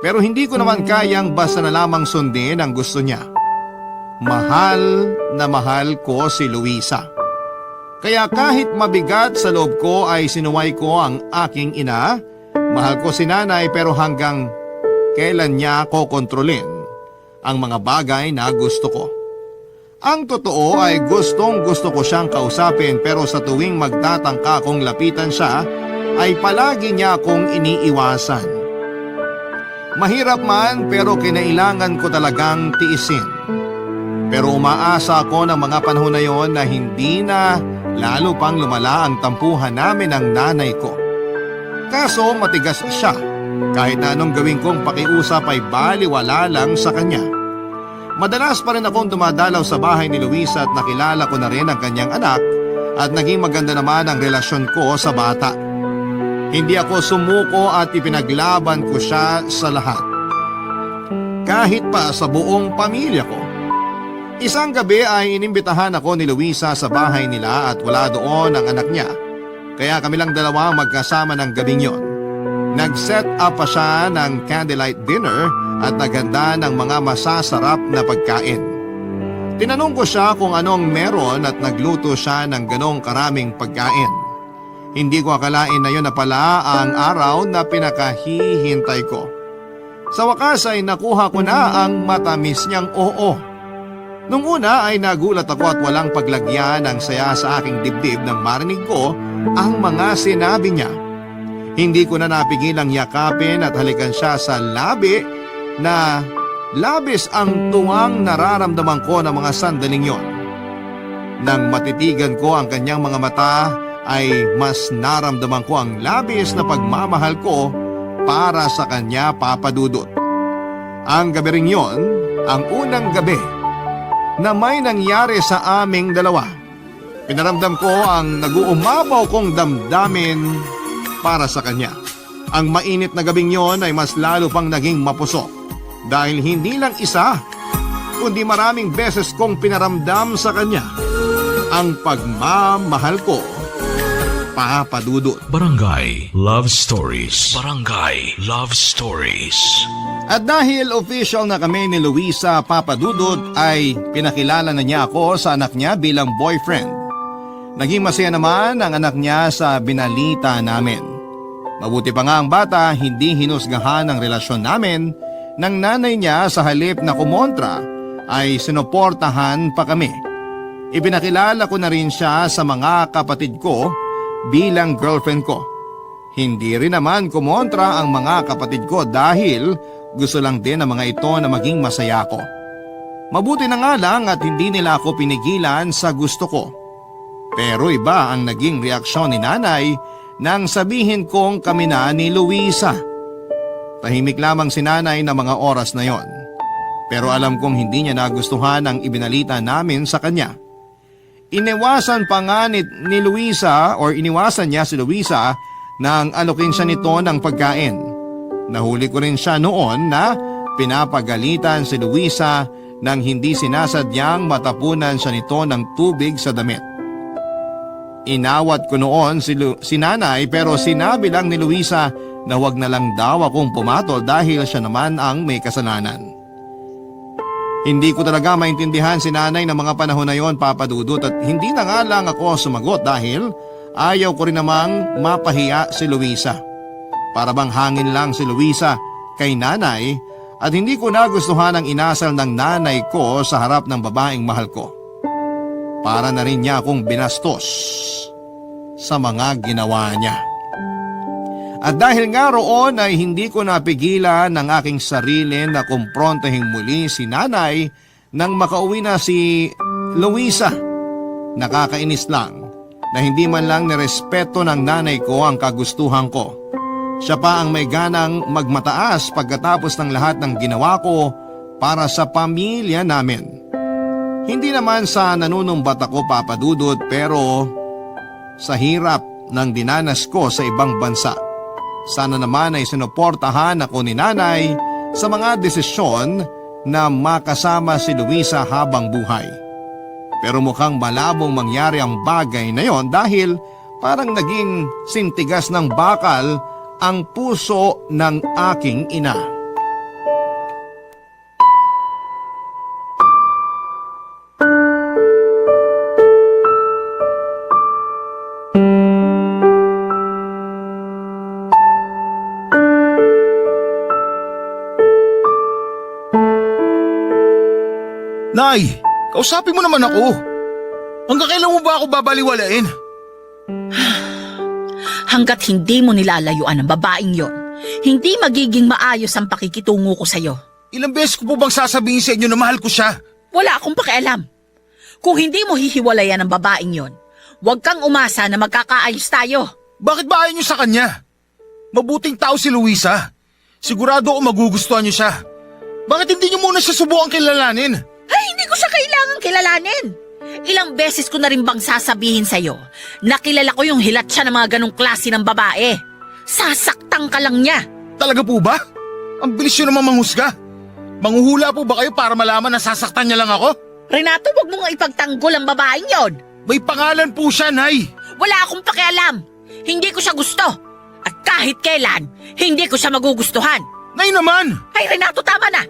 Pero hindi ko naman kayang basta na lamang sundin ang gusto niya. Mahal na mahal ko si Luisa. Kaya kahit mabigat sa loob ko ay sinuway ko ang aking ina. Mahal ko si nanay pero hanggang kailan niya ako kontrolin ang mga bagay na gusto ko. Ang totoo ay gustong gusto ko siyang kausapin pero sa tuwing magtatangka kong lapitan siya ay palagi niya akong iniiwasan. Mahirap man pero kinailangan ko talagang tiisin. Pero umaasa ako ng mga panahon na yon na hindi na lalo pang lumala ang tampuhan namin ng nanay ko. Kaso matigas siya. Kahit na anong gawin kong pakiusap ay baliwala lang sa kanya. Madalas pa rin akong dumadalaw sa bahay ni Luisa at nakilala ko na rin ang kanyang anak at naging maganda naman ang relasyon ko sa bata. Hindi ako sumuko at ipinaglaban ko siya sa lahat. Kahit pa sa buong pamilya ko. Isang gabi ay inimbitahan ako ni Luisa sa bahay nila at wala doon ang anak niya. Kaya kami lang dalawa magkasama ng gabing yon. Nag-set up pa siya ng candlelight dinner at naghanda ng mga masasarap na pagkain. Tinanong ko siya kung anong meron at nagluto siya ng ganong karaming pagkain. Hindi ko akalain na yun na pala ang araw na pinakahihintay ko. Sa wakas ay nakuha ko na ang matamis niyang oo. Nung una ay nagulat ako at walang paglagyan ng saya sa aking dibdib nang marinig ko ang mga sinabi niya. Hindi ko na napigilang yakapin at halikan siya sa labi na labis ang tuwang nararamdaman ko ng mga sandaling yon. Nang matitigan ko ang kanyang mga mata ay mas naramdaman ko ang labis na pagmamahal ko para sa kanya, Papa Dudut. Ang gabi ring yon, ang unang gabi na may nangyari sa aming dalawa. Pinaramdam ko ang nag-uumapaw kong damdamin para sa kanya. Ang mainit na gabing yon ay mas lalo pang naging mapusok dahil hindi lang isa, kundi maraming beses kong pinaramdam sa kanya ang pagmamahal ko, Papa Dudut. Barangay Love Stories. Barangay Love Stories. At dahil official na kami ni Luisa, Papa Dudut, ay pinakilala na niya ako sa anak niya bilang boyfriend. Naging masaya naman ang anak niya sa binalita namin. Mabuti pa nga ang bata, hindi hinusgahan ang relasyon namin ng nanay niya. Sa halip na kumontra ay sinuportahan pa kami. Ipinakilala ko na rin siya sa mga kapatid ko bilang girlfriend ko. Hindi rin naman kumontra ang mga kapatid ko dahil gusto lang din ng mga ito na maging masaya ko. Mabuti na nga lang at hindi nila ako pinigilan sa gusto ko. Pero iba ang naging reaksyon ni nanay nang sabihin kong kami na ni Luisa. Tahimik lamang si nanay na mga oras na yon. Pero alam kong hindi niya nagustuhan ang ibinalita namin sa kanya. Iniwasan pa nga ni Luisa or iniwasan niya si Luisa nang alokin siya nito ng pagkain. Nahuli ko rin siya noon na pinapagalitan si Luisa nang hindi sinasadyang matapunan siya nito ng tubig sa damit. Inawat ko noon si nanay pero sinabi lang ni Luisa na wag na lang daw akong pumatol dahil siya naman ang may kasalanan. Hindi ko talaga maintindihan si nanay ng mga panahon na yon, Papa Dudut, at hindi na nga lang ako sumagot dahil ayaw ko rin namang mapahiya si Luisa. Para bang hangin lang si Luisa kay nanay at hindi ko nagustuhan ang inasal ng nanay ko sa harap ng babaeng mahal ko. Para na rin niya akong binastos sa mga ginawa niya. At dahil nga roon ay hindi ko napigilan ng aking sarili na kumprontahin muli si nanay nang makauwi na si Luisa. Nakakainis lang na hindi man lang nirespeto ng nanay ko ang kagustuhan ko. Siya pa ang may ganang magmataas pagkatapos ng lahat ng ginawa ko para sa pamilya namin. Hindi naman sa nanunumbat ako, Papa Dudut, pero sa hirap ng dinanas ko sa ibang bansa. Sana naman ay sinuportahan ako ni nanay sa mga desisyon na makasama si Luisa habang buhay. Pero mukhang malabong mangyari ang bagay na yon dahil parang naging sintigas ng bakal ang puso ng aking ina. Nay, kausapin mo naman ako. Hanggang kailan mo ba ako babaliwalain? Hanggat hindi mo nilalayuan ang babaeng yon, hindi magiging maayos ang pakikitungo ko sa'yo. Ilang beses ko po bang sasabihin sa inyo na mahal ko siya? Wala akong pakialam. Kung hindi mo hihiwalayan ang babaeng yon, huwag kang umasa na magkakaayos tayo. Bakit ba ayaw niyo sa kanya? Mabuting tao si Luisa. Sigurado ako magugustuhan niyo siya. Bakit hindi niyo muna siya subukan kilalanin? Ay, hindi ko siya kailangang kilalanin. Ilang beses ko na rin bang sasabihin sa'yo na kilala ko yung hilat siya ng mga ganong klase ng babae. Sasaktan ka lang niya. Talaga po ba? Ang bilis niyo naman manghusga. Manghuhula po ba kayo para malaman na sasaktan niya lang ako? Renato, wag mo nga ipagtanggol ang babaeng yon. May pangalan po siya, Nay. Wala akong pakialam. Hindi ko siya gusto. At kahit kailan, hindi ko siya magugustuhan. Nay naman! Ay, Renato, tama na.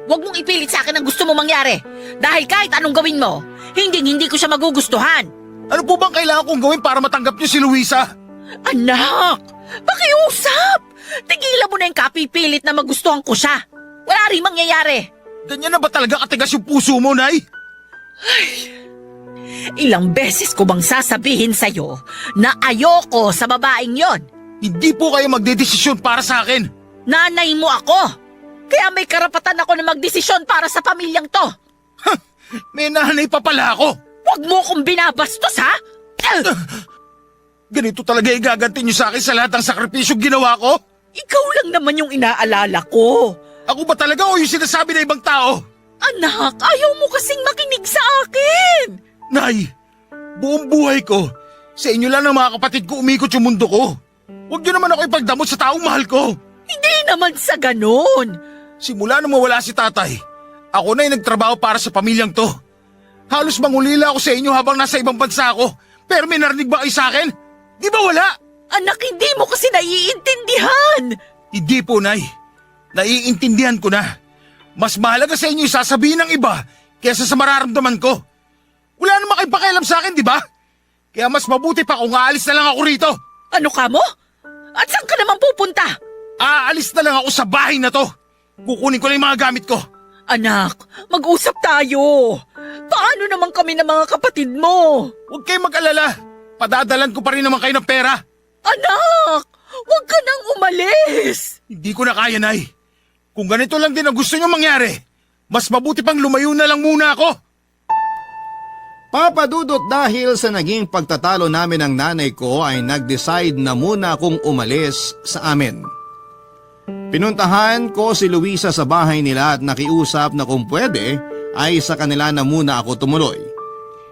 Huwag mong ipilit sa akin ang gusto mo mangyari. Dahil kahit anong gawin mo, hindi ko siya magugustuhan. Ano po bang kailangan kong gawin para matanggap niyo si Luisa? Anak, pakiusap. Tigilan mo na yung kapipilit na magustuhan ko siya. Wala rin mangyayari. Ganyan na ba talaga katigas yung puso mo, Nay? Ilang beses ko bang sasabihin sa'yo na ayoko sa babaeng yon? Hindi po kayo magdedesisyon para sa akin. Nanay mo ako! Kaya may karapatan ako na magdesisyon para sa pamilyang to! May nanay pa pala ako. Huwag mo kong binabastos, ha? Ganito talaga igaganti niyo sa akin sa lahat ng sakripisyong ginawa ko? Ikaw lang naman yung inaalala ko. Ako ba talaga o yung sinasabi ng ibang tao? Anak, ayaw mo kasing makinig sa akin. Nay, buong buhay ko, sa inyo lang ng mga kapatid ko umikot yung mundo ko. Huwag niyo naman ako ipagdamot sa taong mahal ko. Hindi naman sa ganun. Simula nung mawala si tatay, ako na yung nagtrabaho para sa pamilyang to. Halos mangulila ako sa inyo habang nasa ibang bansa ako. Pero may narinig ba kayo sa akin? Di ba wala? Anak, hindi mo kasi naiintindihan. Hindi po, Nay. Naiintindihan ko na. Mas mahalaga sa inyo yung sasabihin ng iba kaysa sa mararamdaman ko. Wala naman kayong pakialam sa akin, di ba? Kaya mas mabuti pa kung aalis na lang ako rito. Ano ka mo? At saan ka naman pupunta? Aalis na lang ako sa bahay na to. Kukunin ko lang yung mga gamit ko. Anak, mag-usap tayo. Paano naman kami ng mga kapatid mo? Huwag kayong mag-alala. Padadalan ko pa rin naman kayo ng pera. Anak, huwag ka nang umalis. Hindi ko na kaya, Nay. Kung ganito lang din ang gusto niyo mangyari, mas mabuti pang lumayo na lang muna ako. Papa Dudut, dahil sa naging pagtatalo namin ng nanay ko ay nag-decide na muna akong umalis sa amin. Pinuntahan ko si Luisa sa bahay nila at nakiusap na kung pwede ay sa kanila na muna ako tumuloy.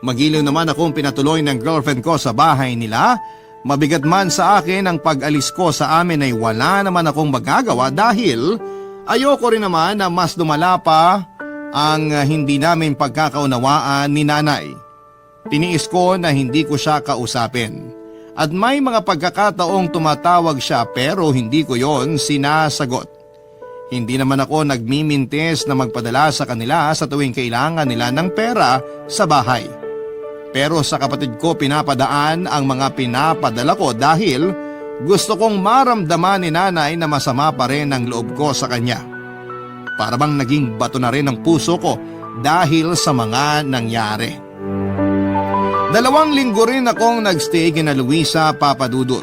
Magiliw naman akong pinatuloy ng girlfriend ko sa bahay nila. Mabigat man sa akin ang pag-alis ko sa amin ay wala naman akong magagawa dahil ayoko rin naman na mas lumala pa ang hindi namin pagkakaunawaan ni nanay. Tiniis ko na hindi ko siya kausapin. At may mga pagkakataong tumatawag siya pero hindi ko yon sinasagot. Hindi naman ako nagmimintis na magpadala sa kanila sa tuwing kailangan nila ng pera sa bahay. Pero sa kapatid ko pinapadaan ang mga pinapadala ko dahil gusto kong maramdaman ni nanay na masama pa rin ang loob ko sa kanya. Para bang naging bato na rin ang puso ko dahil sa mga nangyari. 2 linggo rin akong nagstay kina Luisa, Papa Dudut.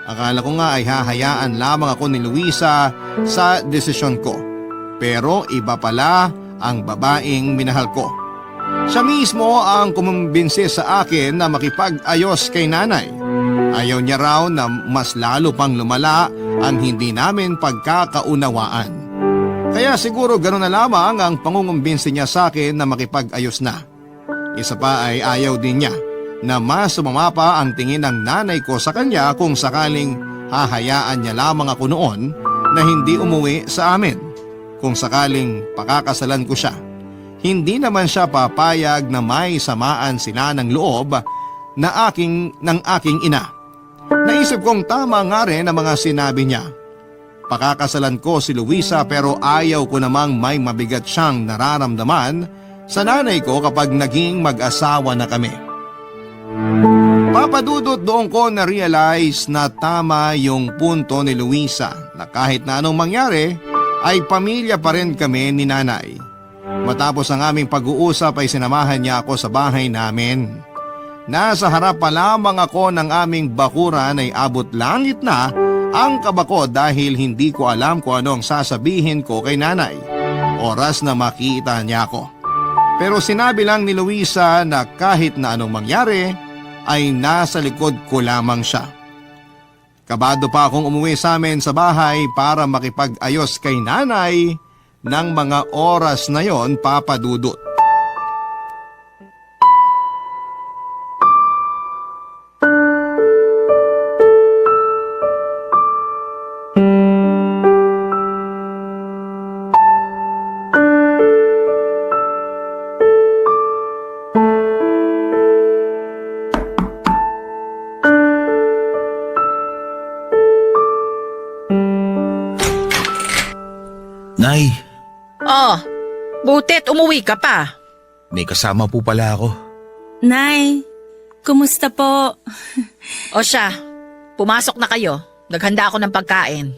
Akala ko nga ay hahayaan lamang ako ni Luisa sa desisyon ko. Pero iba pala ang babaeng minahal ko. Siya mismo ang kumumbinsi sa akin na makipag-ayos kay nanay. Ayaw niya raw na mas lalo pang lumala ang hindi namin pagkakaunawaan. Kaya siguro gano'n na lamang ang pangungumbinsi niya sa akin na makipag-ayos na. Isa pa ay ayaw din niya na mas sumama pa ang tingin ng nanay ko sa kanya kung sakaling hahayaan niya lamang ako noon na hindi umuwi sa amin. Kung sakaling pakakasalan ko siya, hindi naman siya papayag na may samaan sila ng loob ng aking ina. Naisip kong tama nga rin ang mga sinabi niya. Pakakasalan ko si Luisa pero ayaw ko namang may mabigat siyang nararamdaman sa nanay ko kapag naging mag-asawa na kami. Papa Dudut, doon ko na-realize na tama yung punto ni Luisa na kahit na anong mangyari ay pamilya pa rin kami ni nanay. Matapos ang aming pag-uusap ay sinamahan niya ako sa bahay namin. Nasa harap pa lamang ako ng aming bakuran ay abot langit na ang kaba ko dahil hindi ko alam kung ano ang sasabihin ko kay nanay. Oras na makita niya ako. Pero sinabi lang ni Luisa na kahit na anong mangyari ay nasa likod ko lamang siya. Kabado pa akong umuwi sa amin sa bahay para makipag-ayos kay nanay ng mga oras na yon, Papa Dudut. Nay, Oh, butit umuwi ka pa. may kasama po pala ako. Nay, kumusta po? O siya, pumasok na kayo. Naghanda ako ng pagkain.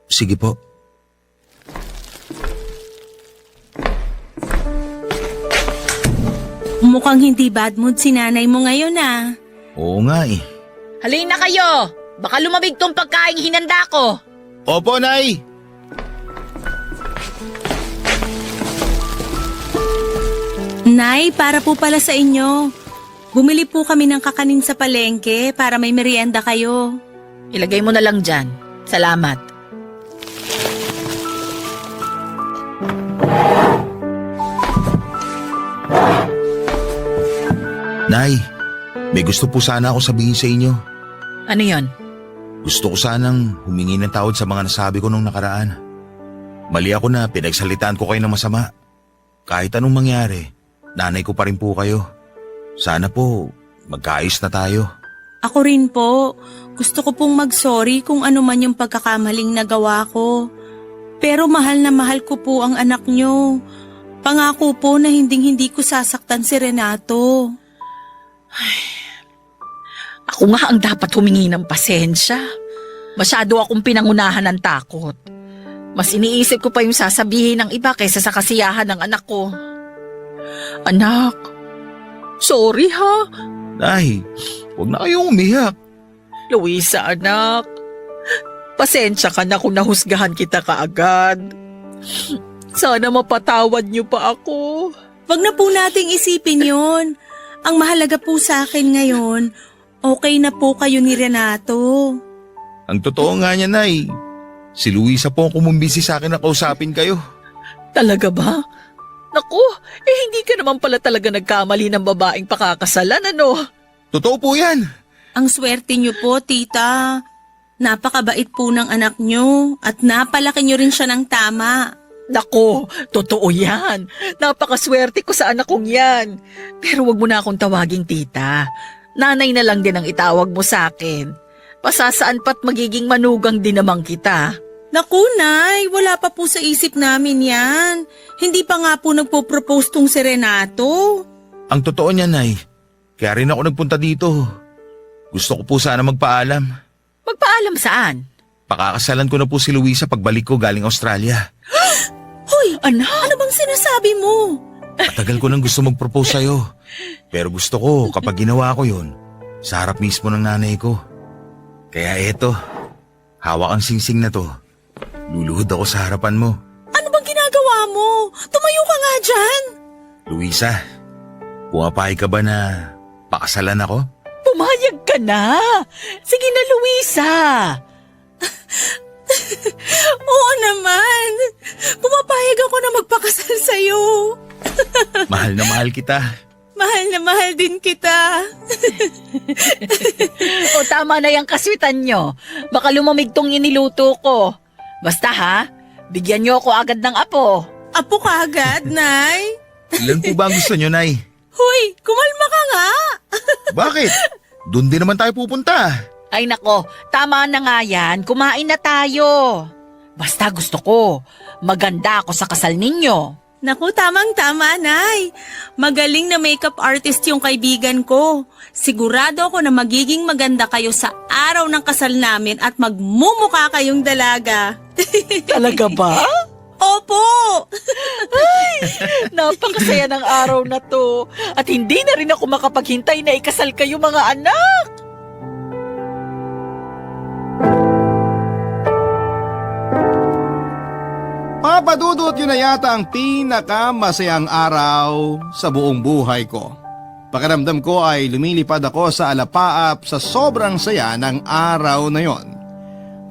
Sige po. Mukhang hindi bad mood si nanay mo ngayon ah. Oo nga eh. Halina kayo! Baka lumamig tong pagkaing hinanda ko. Opo, Nay! Nay, para po pala sa inyo. Bumili po kami ng kakanin sa palengke para may merienda kayo. Ilagay mo na lang dyan. Salamat. Nay, may gusto po sana ako sabihin sa inyo. Ano yon? Gusto ko sanang humingi ng tawad sa mga nasabi ko nung nakaraan. Mali ako na pinagsalitaan ko kayo ng masama. Kahit anong mangyari, nanay ko pa rin po kayo. Sana po, magkaayos na tayo. Ako rin po. Gusto ko pong mag-sorry kung ano man yung pagkakamaling nagawa ko. Pero mahal na mahal ko po ang anak nyo. Pangako po na hinding-hindi ko sasaktan si Renato. Ako nga ang dapat humingi ng pasensya. Masyado akong pinangunahan ng takot. Mas iniisip ko pa yung sasabihin ng iba kaysa sa kasiyahan ng anak ko. Anak, sorry ha. Nay, huwag na kayong umiyak. Luisa, anak. Pasensya ka na kung nahusgahan kita kaagad. Sana mapatawad niyo pa ako. Wag na po nating isipin yon. Ang mahalaga po sa akin ngayon, okay na po kayo ni Renato. Ang totoo nga niya, Nay. Si Luisa po ang kumumbisi sa akin na kausapin kayo. Talaga ba? Naku, hindi ka naman pala talaga nagkamali ng babaeng pakakasalan, ano? Totoo po yan. Ang swerte niyo po, tita. Napakabait po ng anak niyo at napalaki niyo rin siya ng tama. Nako, totoo yan. Napakaswerte ko sa anak kong yan. Pero wag mo na akong tawaging tita. Nanay na lang din ang itawag mo sa akin. Pasasaan pa't magiging manugang din naman kita. Naku, Nay, wala pa po sa isip namin yan. Hindi pa nga po nagpo-propose tong si Renato. Ang totoo niya, Nay. Kaya rin ako nagpunta dito. Gusto ko po sana magpaalam. Magpaalam saan? Pakakasalan ko na po si Luisa pagbalik ko galing Australia. Hoy, Anak? ano bang sinasabi mo? Matagal ko nang gusto mag-propose sa'yo. Pero gusto ko kapag ginawa ko yun, sa harap mismo ng nanay ko. Kaya eto, hawak ang singsing na to. Luluhod ako sa harapan mo. Ano bang ginagawa mo? Tumayo ka nga dyan. Luisa, pumapayag ka ba na pakasalan ako? Pumayag ka na. Sige na, Luisa. Oo naman. Pumapayag ako na magpakasal sa'yo. Mahal na mahal kita. Mahal na mahal din kita. O tama na yung kaswitan nyo. Baka lumamig tong iniluto ko. Basta ha, bigyan nyo ako agad ng apo. Apo ka agad, Nay. Ilan po ba ang gusto nyo, Nay? Hoy, kumalma ka nga. Bakit? Doon din naman tayo pupunta. Ay nako, tama na nga yan. Kumain na tayo. Basta gusto ko, maganda ako sa kasal ninyo. Naku, tamang-tama, Nay. Magaling na makeup artist yung kaibigan ko. Sigurado ako na magiging maganda kayo sa araw ng kasal namin at magmumukha kayong dalaga. Talaga ba? Opo! Napakasaya ng araw na to. At hindi na rin ako makapaghintay na ikasal kayo mga anak. Papadudot yun na yata ang pinakamasayang araw sa buong buhay ko. Pakiramdam ko ay lumilipad ako sa alapaap sa sobrang saya ng araw na yon.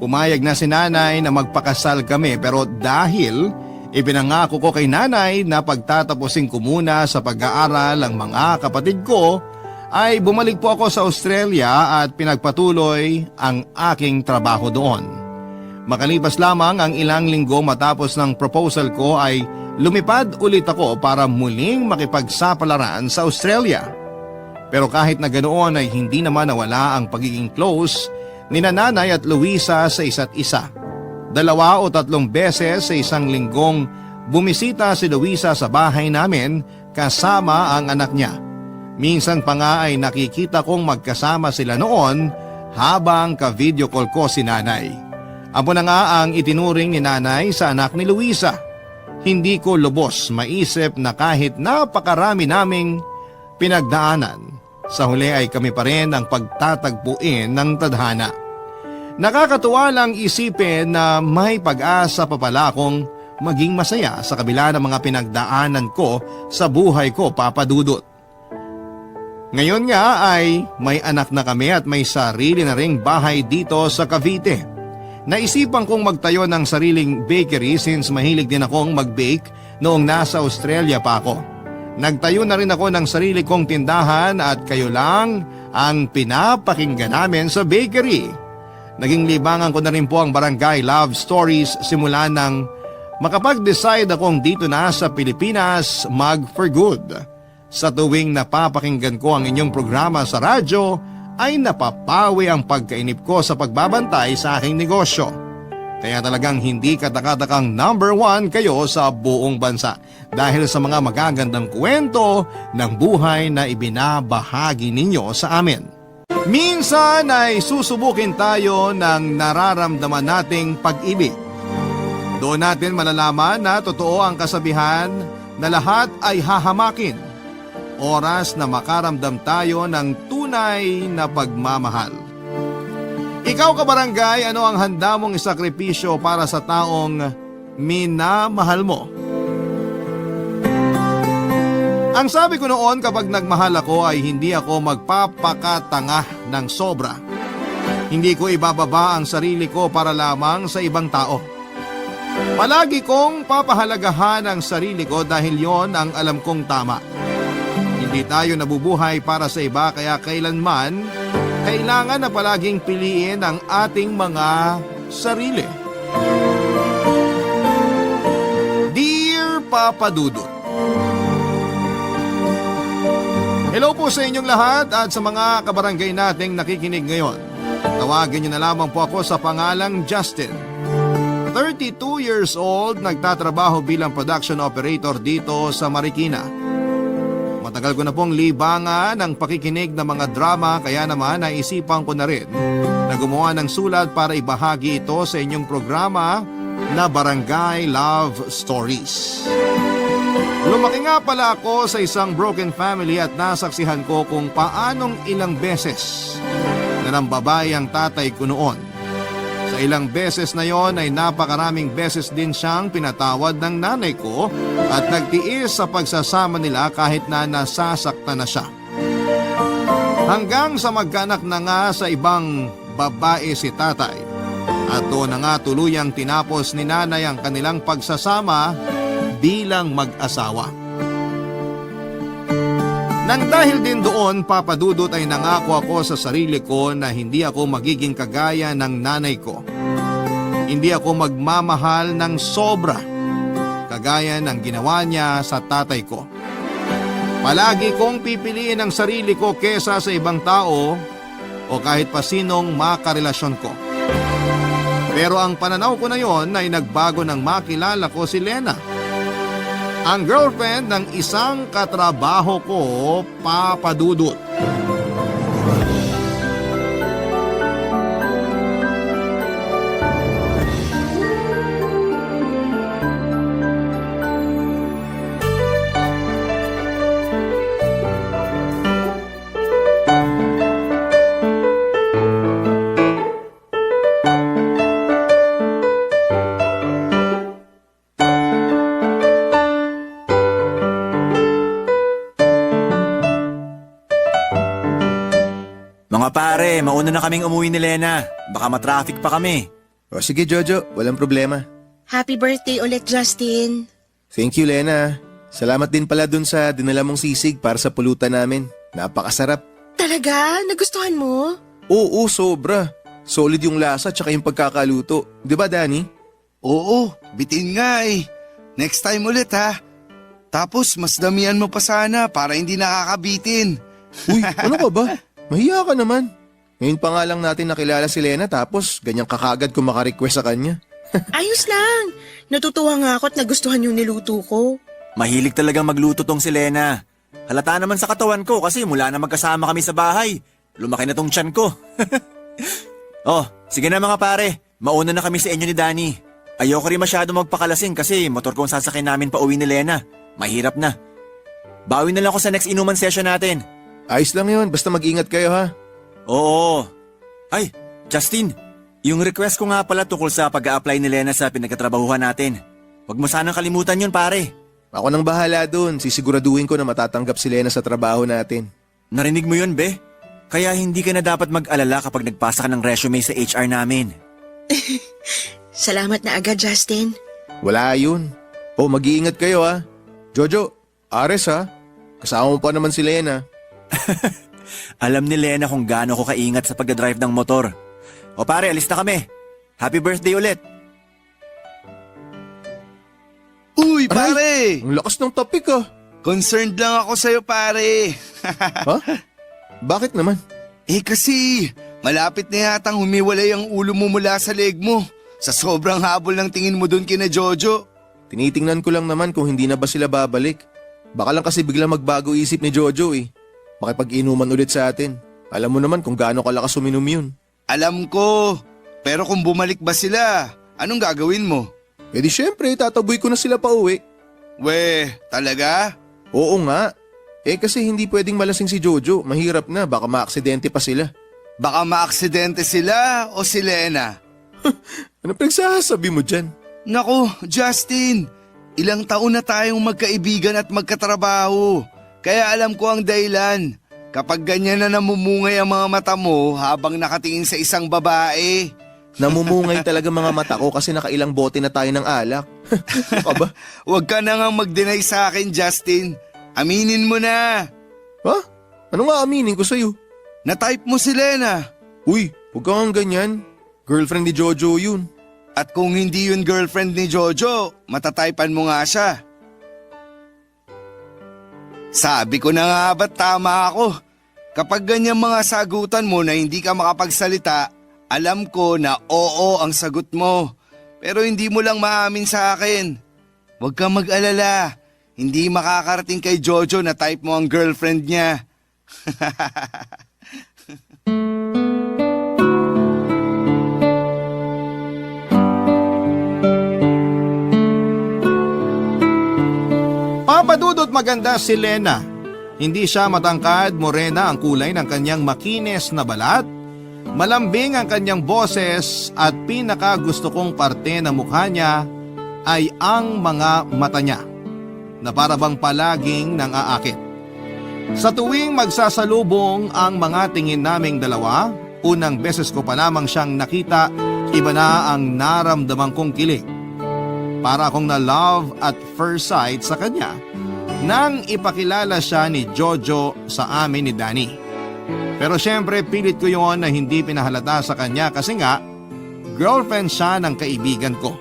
Pumayag na si nanay na magpakasal kami pero dahil ipinangako ko kay nanay na pagtatapusin ko muna sa pag-aaral ang mga kapatid ko, ay bumalik po ako sa Australia at pinagpatuloy ang aking trabaho doon. Makalipas lamang ang ilang linggo matapos ng proposal ko ay lumipad ulit ako para muling makipagsapalaran sa Australia. Pero kahit na ganoon ay hindi naman nawala ang pagiging close ni Nanay at Luisa sa isa't isa. 2 o 3 beses sa isang linggong bumisita si Luisa sa bahay namin kasama ang anak niya. Minsan pa nga ay nakikita kong magkasama sila noon habang ka-video call ko si Nanay. Apo na nga ang itinuring ni Nanay sa anak ni Luisa. Hindi ko lubos maisip na kahit napakarami naming pinagdaanan, sa huli ay kami pa rin ang pagtatagpuin ng tadhana. Nakakatuwa lang isipin na may pag-asa pa pala akong maging masaya sa kabila ng mga pinagdaanan ko sa buhay ko, Papa Dudut. Ngayon nga ay may anak na kami at may sarili na ring bahay dito sa Cavite. Naisipan kong magtayo ng sariling bakery since mahilig din akong mag-bake noong nasa Australia pa ako. Nagtayo na rin ako ng sarili kong tindahan at kayo lang ang pinapakinggan namin sa bakery. Naging libangan ko na rin po ang Barangay Love Stories simula nang makapag-decide akong dito na sa Pilipinas mag for good. Sa tuwing napapakinggan ko ang inyong programa sa radyo ay napapawi ang pagkainip ko sa pagbabantay sa aking negosyo. Kaya talagang hindi katakatakang #1 kayo sa buong bansa dahil sa mga magagandang kwento ng buhay na ibinabahagi ninyo sa amin. Minsan ay susubukin tayo ng nararamdaman nating pag-ibig. Doon natin malalaman na totoo ang kasabihan na lahat ay hahamakin. Oras na makaramdam tayo ng tunay na pagmamahal. Ikaw kabarangay, ano ang handa mong isakripisyo para sa taong minamahal mo? Ang sabi ko noon kapag nagmahal ako ay hindi ako magpapakatanga ng sobra. Hindi ko ibababa ang sarili ko para lamang sa ibang tao. Palagi kong papahalagahan ang sarili ko dahil yon ang alam kong tama. Hindi tayo nabubuhay para sa iba kaya kailanman kailangan na palaging piliin ang ating mga sarili. Dear Papa Dudut, hello po sa inyong lahat at sa mga kabarangay nating nakikinig ngayon. Tawagin niyo na lamang po ako sa pangalang Justin. 32 years old, nagtatrabaho bilang production operator dito sa Marikina. Matagal ko na pong libangan ang pakikinig ng mga drama kaya naman naisipan ko na rin na gumawa ng sulat para ibahagi ito sa inyong programa na Barangay Love Stories. Lumaki nga pala ako sa isang broken family at nasaksihan ko kung paanong ilang beses na nambabay ang tatay ko noon. Sa ilang beses na yon ay napakaraming beses din siyang pinatawad ng nanay ko at nagtiis sa pagsasama nila kahit na nasasaktan na siya. Hanggang sa magkaanak na nga sa ibang babae si tatay at doon na nga tuluyang tinapos ni nanay ang kanilang pagsasama bilang mag-asawa. Nang dahil din doon, Papa Dudut, ay nangako ako sa sarili ko na hindi ako magiging kagaya ng nanay ko. Hindi ako magmamahal ng sobra, kagaya ng ginawa niya sa tatay ko. Palagi kong pipiliin ang sarili ko kesa sa ibang tao o kahit pa sinong makarelasyon ko. Pero ang pananaw ko na yon ay nagbago nang makilala ko si Lena, ang girlfriend ng isang katrabaho ko, Papa Dudut. Mga pare, mauna na kaming umuwi ni Lena. Baka matraffic pa kami. O sige Jojo, walang problema. Happy birthday ulit, Justin. Thank you Lena. Salamat din pala dun sa dinala mong sisig para sa pulutan namin. Napakasarap. Talaga? Nagustuhan mo? Oo, sobra. Solid yung lasa tsaka yung pagkakaluto. Di ba Danny? Oo, bitin nga eh. Next time ulit ha. Tapos mas damihan mo pa sana para hindi nakakabitin. Uy, ano ka ba? Mahiya ka naman. Ngayon pa nga lang natin nakilala si Lena tapos ganyang kakagad kung maka-request sa kanya. Ayos lang. Natutuwa nga ako at nagustuhan yung niluto ko. Mahilig talagang magluto tong si Lena. Halata naman sa katawan ko kasi mula na magkasama kami sa bahay. Lumaki na tong tiyan ko. Oh, sige na mga pare. Mauna na kami sa inyo ni Danny. Ayoko rin masyado magpakalasing kasi motor kong sasakyan namin pa uwi ni Lena. Mahirap na. Bawi na lang ako sa next inuman session natin. Ayos lang yun, basta mag-ingat kayo ha. Oo. Ay, Justin, yung request ko nga pala tungkol sa pag-a-apply ni Lena sa pinagkatrabahuhan natin. Huwag mo sanang kalimutan yun, pare. Ako nang bahala dun, sisiguraduhin ko na matatanggap si Lena sa trabaho natin. Narinig mo yun, be? Kaya hindi ka na dapat mag-alala kapag nagpasa ka ng resume sa HR namin. Salamat na agad, Justin. Wala yun. Oh, mag-iingat kayo ha. Jojo, Ares ha. Kasama mo pa naman si Lena. Alam ni Lena kung gaano ko kaingat sa pagdadrive ng motor. O pare, alis na kami. Happy birthday ulit. Uy, pare! Ang lakas ng topic ah. Concerned lang ako sa'yo, pare. Ha? Bakit naman? Kasi, malapit na yatang humiwalay ang ulo mo mula sa leg mo. Sa sobrang habol ng tingin mo dun kina Jojo. Tinitingnan ko lang naman kung hindi na ba sila babalik. Baka lang kasi biglang magbago isip ni Jojo eh. Makipag-inuman ulit sa atin. Alam mo naman kung gaano kalakas uminom yun. Alam ko. Pero kung bumalik ba sila, anong gagawin mo? Eh di syempre, tataboy ko na sila pa uwi. Weh, talaga? Oo nga. Kasi hindi pwedeng malasing si Jojo. Mahirap na, baka maaksidente pa sila. Baka maaksidente sila o si Lena? Ano pinagsasabi mo dyan? Nako, Justin, ilang taon na tayong magkaibigan at magkatrabaho. Kaya alam ko ang dahilan. Kapag ganyan na namumungay ang mga mata mo habang nakatingin sa isang babae. Namumungay talaga mga mata ko kasi nakailang bote na tayo ng alak. Aba? Huwag ka na nga mag-deny sa akin, Justin. Aminin mo na. Ha? Ano nga aminin ko sa'yo? Na-type mo si Lena. Uy, huwag kang ganyan. Girlfriend ni Jojo yun. At kung hindi yun girlfriend ni Jojo, matatypan mo nga siya. Sabi ko na nga ba't tama ako? Kapag ganyan mga sagutan mo na hindi ka makapagsalita, alam ko na oo ang sagot mo. Pero hindi mo lang maamin sa akin. Huwag kang mag-alala. Hindi makakarating kay Jojo na type mo ang girlfriend niya. Papadudot maganda si Lena. Hindi siya matangkad, morena ang kulay ng kanyang makines na balat. Malambing ang kanyang boses at pinaka gusto kong parte ng mukha niya ay ang mga mata niya na para bang palaging nang aakit. Sa tuwing magsasalubong ang mga tingin naming dalawa, unang beses ko pa lamang siyang nakita, iba na ang naramdaman kong kilig. Para akong na love at first sight sa kanya nang ipakilala siya ni Jojo sa amin ni Danny. Pero syempre pilit ko yon na hindi pinahalata sa kanya kasi nga girlfriend siya ng kaibigan ko.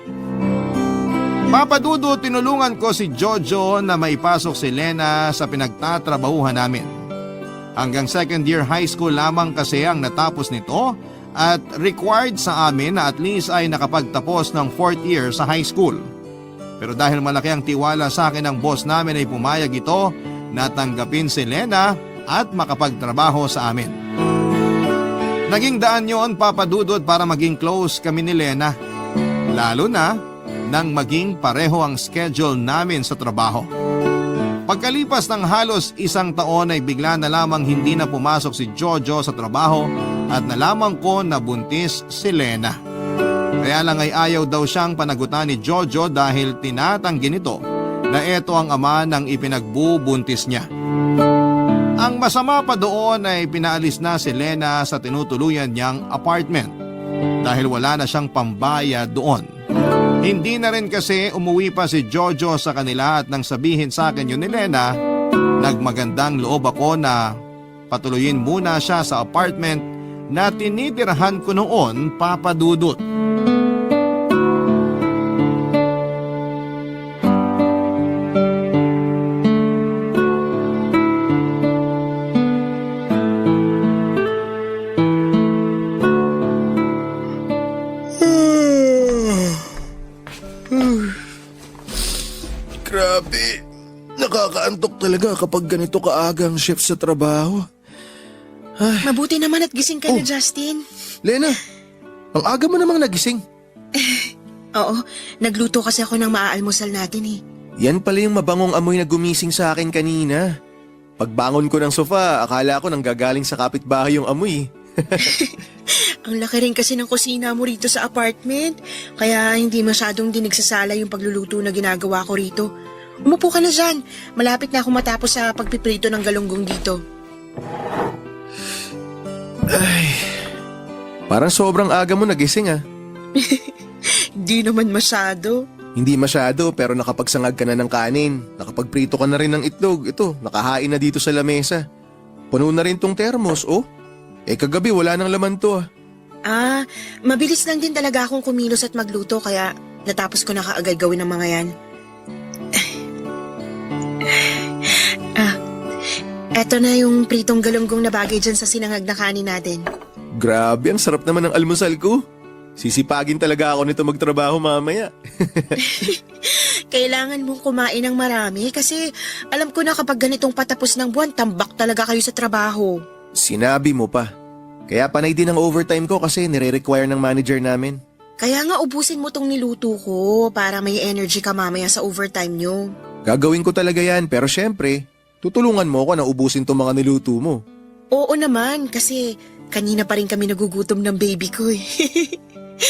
Papadudo, tinulungan ko si Jojo na maipasok si Lena sa pinagtatrabahuhan namin. Hanggang second year high school lamang kasi ang natapos nito at required sa amin na at least ay nakapagtapos ng fourth year sa high school. Pero dahil malaki ang tiwala sa akin ng boss namin ay pumayag ito na tanggapin si Lena at makapagtrabaho sa amin. Naging daan yon, Papadudod, para maging close kami ni Lena. Lalo na nang maging pareho ang schedule namin sa trabaho. Pagkalipas ng halos isang taon ay bigla na lamang hindi na pumasok si Jojo sa trabaho at nalaman ko na buntis si Lena. Kaya lang ay ayaw daw siyang panagutan ni Jojo dahil tinatanggi nito na ito ang ama ng ipinagbubuntis niya. Ang masama pa doon ay pinaalis na si Lena sa tinutuluyan niyang apartment dahil wala na siyang pambayad doon. Hindi na rin kasi umuwi pa si Jojo sa kanila at nang sabihin sa akin yun ni Lena, nagmagandang loob ako na patuluyin muna siya sa apartment na tinitirahan ko noon, Papadudot. Grabe. Nakakaantok talaga kapag ganito kaaga ang shift sa trabaho. Mabuti naman at gising ka na, Justin. Lena, ang aga mo namang nagising. Oo, nagluto kasi ako ng maaalmusal natin eh. Yan pala yung mabangong amoy na gumising sa akin kanina. Pagbangon ko ng sofa, akala ko nanggagaling sa kapitbahay yung amoy. Ang laki rin kasi ng kusina mo rito sa apartment. Kaya hindi masyadong dinigsasala yung pagluluto na ginagawa ko rito. Umupo ka na dyan. Malapit na ako matapos sa pagpiprito ng galunggong dito. Parang sobrang aga mo nagising ah. Di naman masyado. Hindi masyado pero nakapagsangag ka na ng kanin. Nakapagprito ka na rin ng itlog. Ito, nakahain na dito sa lamesa. Puno na rin tong termos, oh. Kagabi wala nang laman to ah. Mabilis lang din talaga akong kumilos at magluto kaya natapos ko na kaagad gawin ng mga yan. Eto na yung pritong galunggong na bagay dyan sa sinangag na kanin natin. Grabe, ang sarap naman ng almusal ko. Sisipagin talaga ako nito magtrabaho mamaya. Kailangan mong kumain ng marami kasi alam ko na kapag ganitong patapos ng buwan, tambak talaga kayo sa trabaho. Sinabi mo pa. Kaya panay din ang overtime ko kasi nire-require ng manager namin. Kaya nga ubusin mo tong niluto ko para may energy ka mamaya sa overtime nyo. Gagawin ko talaga yan pero syempre, tutulungan mo ako na ubusin tong mga niluto mo. Oo naman kasi kanina pa rin kami nagugutom ng baby ko eh.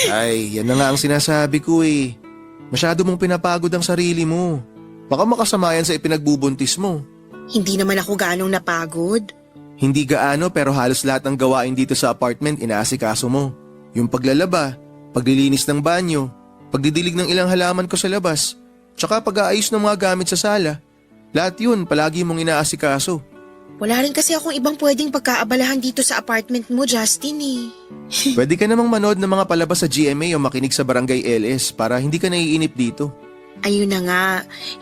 Ay, yan na nga ang sinasabi ko eh. Masyado mong pinapagod ang sarili mo. Baka makasama yan sa ipinagbubuntis mo. Hindi naman ako ganong napagod. Hindi gaano pero halos lahat ng gawain dito sa apartment inaasikaso mo. Yung paglalaba, paglilinis ng banyo, pagdidilig ng ilang halaman ko sa labas, tsaka pag-aayos ng mga gamit sa sala. Lahat yun palagi mong inaasikaso. Wala rin kasi akong ibang pwedeng pagkaabalahan dito sa apartment mo, Justin eh. Pwede ka namang manood ng mga palabas sa GMA o makinig sa Barangay LS para hindi ka naiinip dito. Ayun na nga,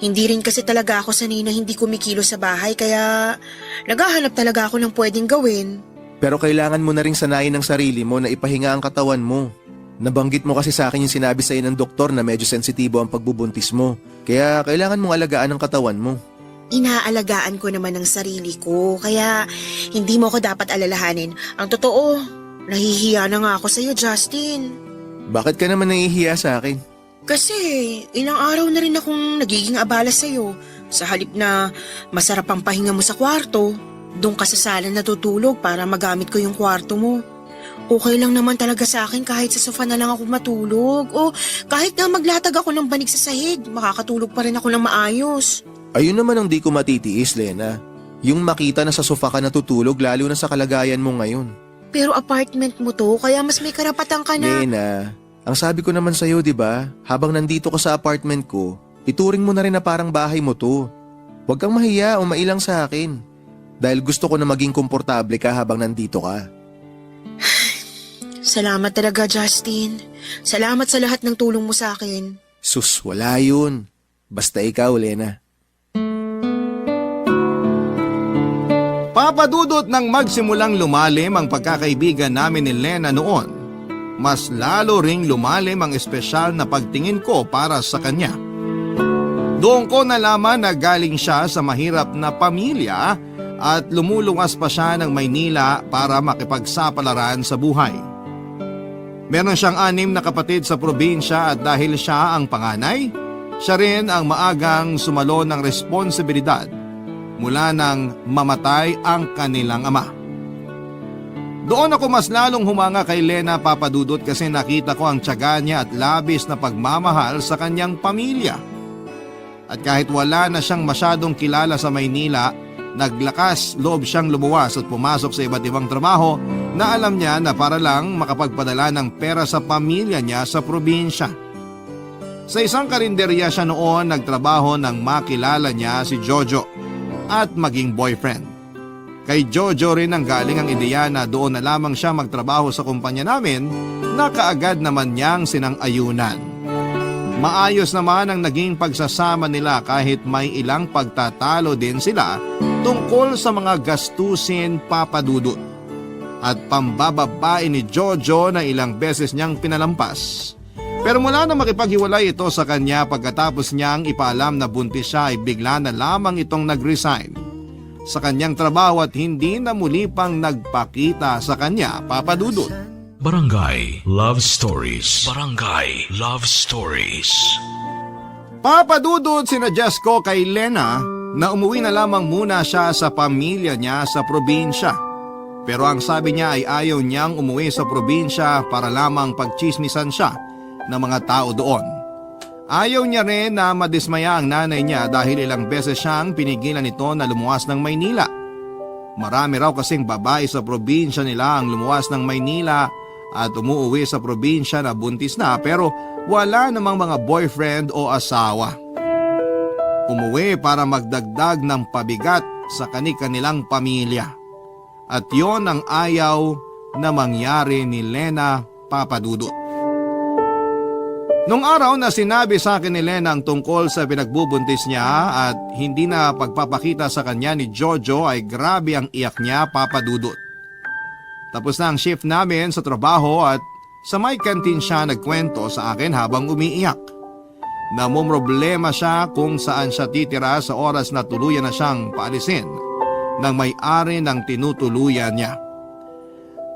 hindi rin kasi talaga ako sanay na hindi kumikilo sa bahay kaya naghahanap talaga ako ng pwedeng gawin. Pero kailangan mo na ring sanayin ng sarili mo na ipahinga ang katawan mo. Nabanggit mo kasi sa akin yung sinabi sa'yo ng doktor na medyo sensitibo ang pagbubuntis mo. Kaya kailangan mong alagaan ang katawan mo. Inaalagaan ko naman ang sarili ko, kaya hindi mo ako dapat alalahanin. Ang totoo, nahihiya na nga ako sa'yo, Justin. Bakit ka naman nahihiya sa akin? Kasi ilang araw na rin akong nagiging abala sa'yo. Sa halip na masarap ang pahinga mo sa kwarto, doon ka sa sala natutulog para magamit ko yung kwarto mo. Okay lang naman talaga sa akin kahit sa sofa na lang ako matulog. O kahit na maglatag ako ng banig sa sahig, makakatulog pa rin ako ng maayos. Ayun naman ang di ko matitiis, Lena. Yung makita na sa sofa ka natutulog lalo na sa kalagayan mo ngayon. Pero apartment mo to, kaya mas may karapatan ka na. Lena, ang sabi ko naman sa'yo, di ba? Habang nandito ka sa apartment ko, ituring mo na rin na parang bahay mo to. Huwag kang mahiya o mailang sa akin. Dahil gusto ko na maging komportable ka habang nandito ka. Salamat talaga, Justin. Salamat sa lahat ng tulong mo sa akin. Sus, wala yun. Basta ikaw, Lena. Papadudot nang magsimulang lumalim ang pagkakaibigan namin ni Lena noon, mas lalo ring lumalim ang espesyal na pagtingin ko para sa kanya. Doon ko nalaman na galing siya sa mahirap na pamilya at lumulungas pa siya ng Maynila para makipagsapalaran sa buhay. Meron siyang 6 na kapatid sa probinsya at dahil siya ang panganay, siya rin ang maagang sumalo ng responsibilidad mula nang mamatay ang kanilang ama. Doon ako mas lalong humanga kay Lena, Papadudot, kasi nakita ko ang tiyaga niya at labis na pagmamahal sa kanyang pamilya. At kahit wala na siyang masyadong kilala sa Maynila, naglakas loob siyang lumuwas at pumasok sa iba't ibang trabaho na alam niya na para lang makapagpadala ng pera sa pamilya niya sa probinsya. Sa isang karinderya siya noon nagtrabaho nang makilala niya si Jojo at maging boyfriend. Kay Jojo rin ang galing ang ideya na doon na lamang siya magtrabaho sa kumpanya namin na kaagad naman niyang sinang-ayunan. Maayos naman ang naging pagsasama nila kahit may ilang pagtatalo din sila tungkol sa mga gastusin, Papadudot. At pambababae ni Jojo na ilang beses niyang pinalampas. Pero mula na makipaghiwalay ito sa kanya pagkatapos niyang ipaalam na buntis siya ay bigla na lamang itong nag-resign sa kanyang trabaho at hindi na muli pang nagpakita sa kanya, Papadudot. Barangay Love Stories. Barangay Love Stories. Papadudod sinuggest ko kay Lena na umuwi na lamang muna siya sa pamilya niya sa probinsya. Pero ang sabi niya ay ayaw niyang umuwi sa probinsya para lamang pagchismisan siya ng mga tao doon. Ayaw niya rin na madismaya ang nanay niya dahil ilang beses siyang pinigilan nito na lumuwas ng Maynila. Marami raw kasing babae sa probinsya nila ang lumuwas ng Maynila at umuwi sa probinsya na buntis na pero wala namang mga boyfriend o asawa. Umuwi para magdagdag ng pabigat sa kani-kanilang pamilya. At yon ang ayaw na mangyari ni Lena Papadudut. Nung araw na sinabi sa akin ni Lena ang tungkol sa pinagbubuntis niya at hindi na pagpapakita sa kanya ni Jojo ay grabe ang iyak niya, Papadudut. Tapos na ang shift namin sa trabaho at sa may kantin siya nagkwento sa akin habang umiiyak. Namumroblema siya kung saan siya titira sa oras na tuluyan na siyang paalisin ng may-ari ng tinutuluyan niya.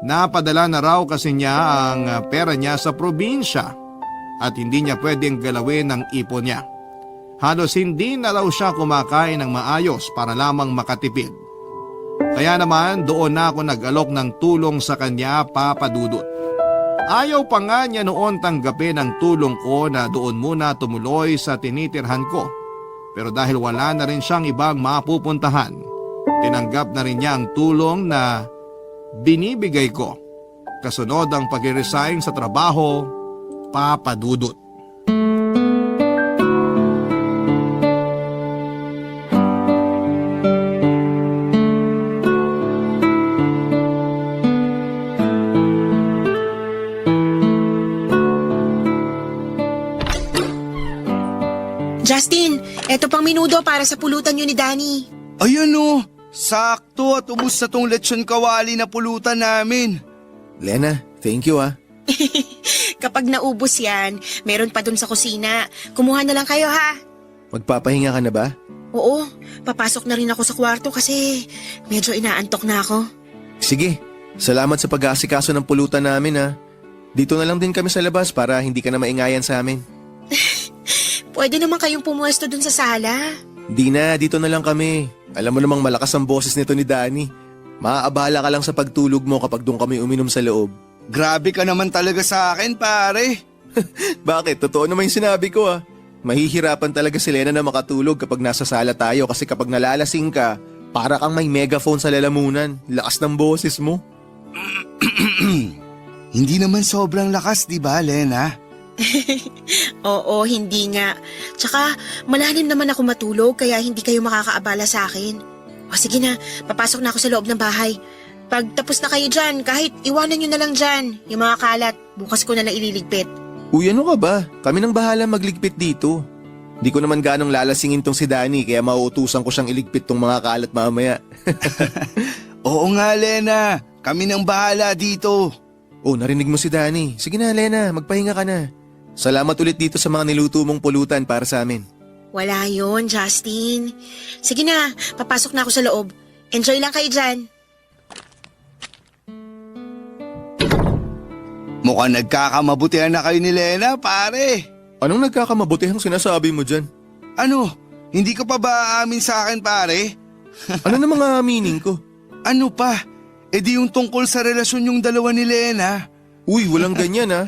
Napadala na raw kasi niya ang pera niya sa probinsya at hindi niya pwedeng galawin ang ipon niya. Halos hindi na raw siya kumakain ng maayos para lamang makatipid. Kaya naman doon na ako nag-alok ng tulong sa kanya, Papadudut. Ayaw pa nga niya noon tanggapin ang tulong ko na doon muna tumuloy sa tinitirhan ko. Pero dahil wala na rin siyang ibang mapupuntahan, tinanggap na rin niya ang tulong na binibigay ko. Kasunod ang pag-resign sa trabaho, Papadudut. Justin, eto pang minudo para sa pulutan nyo ni Danny. Ayan o, sakto at ubos na tong lechon kawali na pulutan namin. Lena, thank you ah. Kapag naubos yan, meron pa dun sa kusina. Kumuha na lang kayo ha. Magpapahinga ka na ba? Oo, papasok na rin ako sa kwarto kasi medyo inaantok na ako. Sige, salamat sa pag-aasikaso ng pulutan namin ah. Dito na lang din kami sa labas para hindi ka na maingayan sa amin. Pwede naman kayong pumuesto dun sa sala. Di na, dito na lang kami. Alam mo namang malakas ang boses nito ni Danny. Maaabala ka lang sa pagtulog mo kapag doon kami uminom sa loob. Grabe ka naman talaga sa akin, pare. Bakit? Totoo naman yung sinabi ko ah. Mahihirapan talaga si Lena na makatulog kapag nasa sala tayo kasi kapag nalalasing ka, para kang may megaphone sa lalamunan. Lakas ng boses mo. Hindi naman sobrang lakas, di ba, Lena? Oo, hindi nga. Tsaka malalim naman ako matulog kaya hindi kayo makakaabala sa akin. O sige na, papasok na ako sa loob ng bahay. Pag tapos na kayo dyan, kahit iwanan nyo na lang dyan. Yung mga kalat, bukas ko na lang ililigpit. Uy, ano ka ba? Kami nang bahala magligpit dito. Di ko naman ganong lalasingin tong si Danny kaya mauutusan ko siyang iligpit tong mga kalat mamaya. Oo nga, Lena. Kami nang bahala dito. Oh, narinig mo si Danny. Sige na, Lena, magpahinga ka na. Salamat ulit dito sa mga niluto mong pulutan para sa amin. Wala yon, Justin. Sige na, papasok na ako sa loob. Enjoy lang kayo dyan. Mukhang nagkakamabutihan na kayo ni Lena, pare. Anong nagkakamabutihang sinasabi mo dyan? Ano? Hindi ka pa ba aamin sa akin, pare? Ano na mga meaning ko? Ano pa? E di yung tungkol sa relasyon yung dalawa ni Lena. Uy, walang ganyan ah.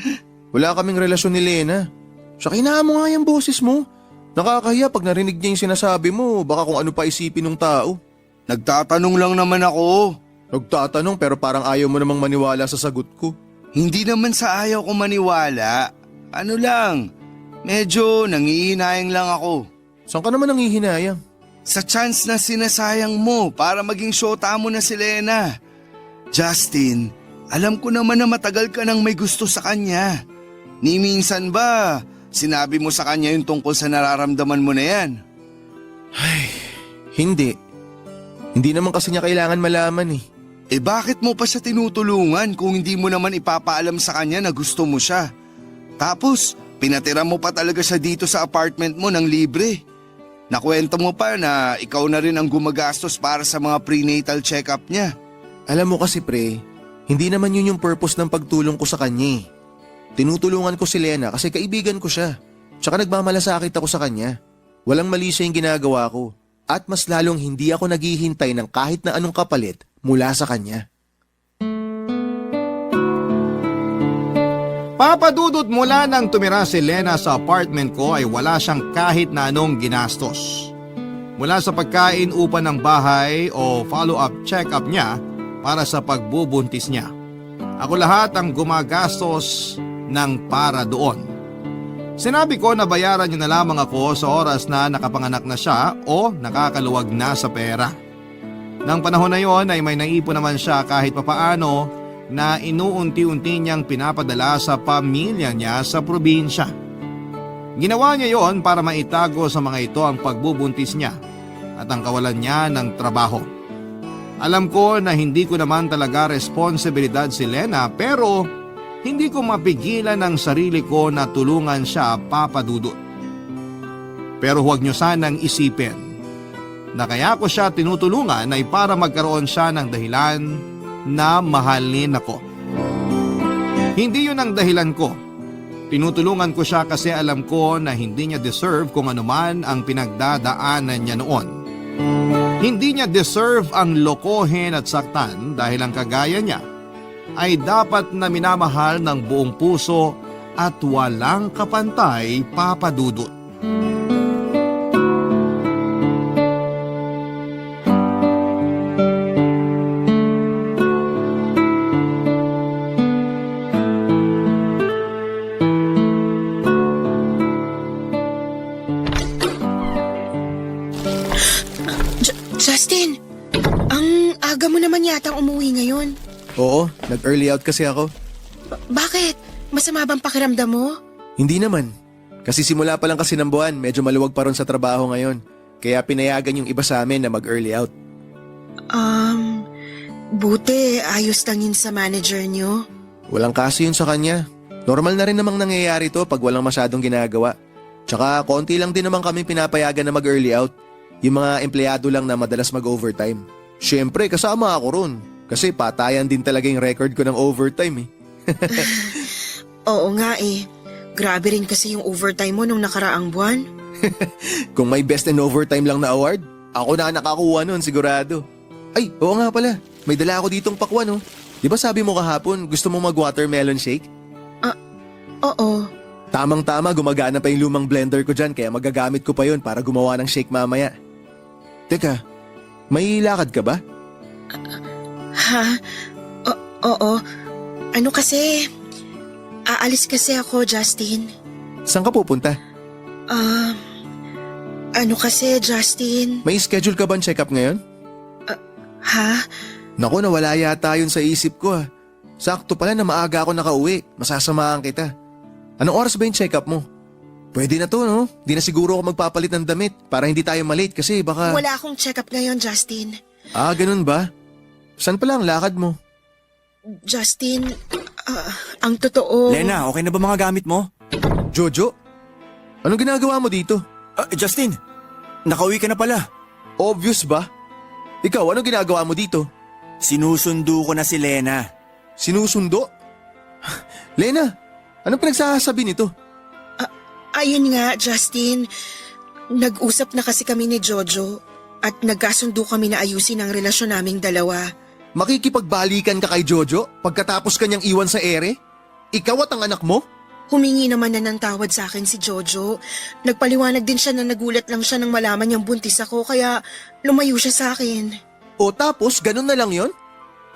Wala kaming relasyon ni Lena. Siya kinaan mo nga yung boses mo. Nakakahiya pag narinig niya yung sinasabi mo, baka kung ano pa isipin ng tao. Nagtatanong lang naman ako. Nagtatanong pero parang ayaw mo namang maniwala sa sagot ko. Hindi naman sa ayaw ko maniwala. Ano lang, medyo nangihinayang lang ako. Saan ka naman nangihinayang? Sa chance na sinasayang mo para maging syota mo na si Lena. Justin, alam ko naman na matagal ka nang may gusto sa kanya. Ni minsan ba, sinabi mo sa kanya yung tungkol sa nararamdaman mo na yan? Ay, hindi. Hindi naman kasi niya kailangan malaman eh. Eh bakit mo pa siya tinutulungan kung hindi mo naman ipapaalam sa kanya na gusto mo siya? Tapos, pinatira mo pa talaga siya dito sa apartment mo ng libre. Nakwento mo pa na ikaw na rin ang gumagastos para sa mga prenatal check-up niya. Alam mo kasi pre, hindi naman yun yung purpose ng pagtulong ko sa kanya eh. Tinutulungan ko si Lena kasi kaibigan ko siya. Tsaka nagmamalasakit ako sa kanya. Walang mali siya yung ginagawa ko. At mas lalong hindi ako naghihintay ng kahit na anong kapalit mula sa kanya. Papadudot mula nang tumira si Lena sa apartment ko ay wala siyang kahit na anong ginastos. Mula sa pagkain upa ng bahay o follow-up check-up niya para sa pagbubuntis niya. Ako lahat ang gumagastos ng para doon. Sinabi ko na bayaran niyo na lamang ako sa oras na nakapanganak na siya o nakakaluwag na sa pera. Nang panahon na yon ay may naipon naman siya kahit papaano na inuunti-unti niyang pinapadala sa pamilya niya sa probinsya. Ginawa niya yon para maitago sa mga ito ang pagbubuntis niya at ang kawalan niya ng trabaho. Alam ko na hindi ko naman talaga responsibilidad si Lena pero hindi ko mapigilan ang sarili ko na tulungan siya, Papa Dudut. Pero huwag niyo sanang isipin na kaya ko siya tinutulungan ay para magkaroon siya ng dahilan na mahalin ako. Hindi yun ang dahilan ko. Tinutulungan ko siya kasi alam ko na hindi niya deserve kung anuman ang pinagdadaanan niya noon. Hindi niya deserve ang lokohin at saktan dahil ang kagaya niya ay dapat na minamahal ng buong puso at walang kapantay, Papa Dudut. Justin, ang aga mo naman yatang umuwi ngayon. Oo, nag-early out kasi ako. Bakit? Masama bang pakiramdam mo? Hindi naman. Kasi simula pa lang kasi ng buwan, medyo maluwag pa ron sa trabaho ngayon. Kaya pinayagan yung iba sa amin na mag-early out. Buti ayos lang yun sa manager nyo. Walang kaso yun sa kanya. Normal na rin namang nangyayari to pag walang masyadong ginagawa. Tsaka konti lang din naman kami pinapayagan na mag-early out. Yung mga empleyado lang na madalas mag-overtime. Siyempre, kasama ako ron. Kasi patayan din talaga yung record ko ng overtime eh. Oo nga eh. Grabe rin kasi yung overtime mo nung nakaraang buwan. Kung may best in overtime lang na award, ako na nakakuha nun sigurado. Ay, oo nga pala. May dala ako ditong pakwan oh. Di ba sabi mo kahapon gusto mo mag-watermelon shake? Oo. Tamang-tama, gumagana pa yung lumang blender ko dyan kaya magagamit ko pa yun para gumawa ng shake mamaya. Teka, may lakad ka ba? Ha? Oo. Ano kasi? Aalis kasi ako, Justin. Saan ka pupunta? Ano kasi, Justin? May schedule ka ba check-up ngayon? Ha? Naku, nawala yata yun sa isip ko ah. Sakto pala na maaga ako nakauwi. Masasamahan kita. Anong oras ba yung check-up mo? Pwede na to, no? Di na siguro ako magpapalit ng damit para hindi tayo malate kasi baka... Wala akong check-up ngayon, Justin. Ah, ganun ba? Saan pala ang lakad mo? Justin, ang totoo... Lena, okay na ba mga gamit mo? Jojo? Anong ginagawa mo dito? Justin, nakauwi ka na pala. Obvious ba? Ikaw, anong ginagawa mo dito? Sinusundo ko na si Lena. Sinusundo? Lena, anong pinagsasabi nito? Ayun nga, Justin. Nag-usap na kasi kami ni Jojo at nagkasundo kami na ayusin ang relasyon naming dalawa. Makikipagbalikan ka kay Jojo pagkatapos kanyang iwan sa ere? Ikaw at ang anak mo? Humingi naman na ng tawad sa akin si Jojo. Nagpaliwanag din siya na nagulat lang siya nang malaman niyang buntis ako kaya lumayo siya sa akin. O tapos, ganun na lang yon?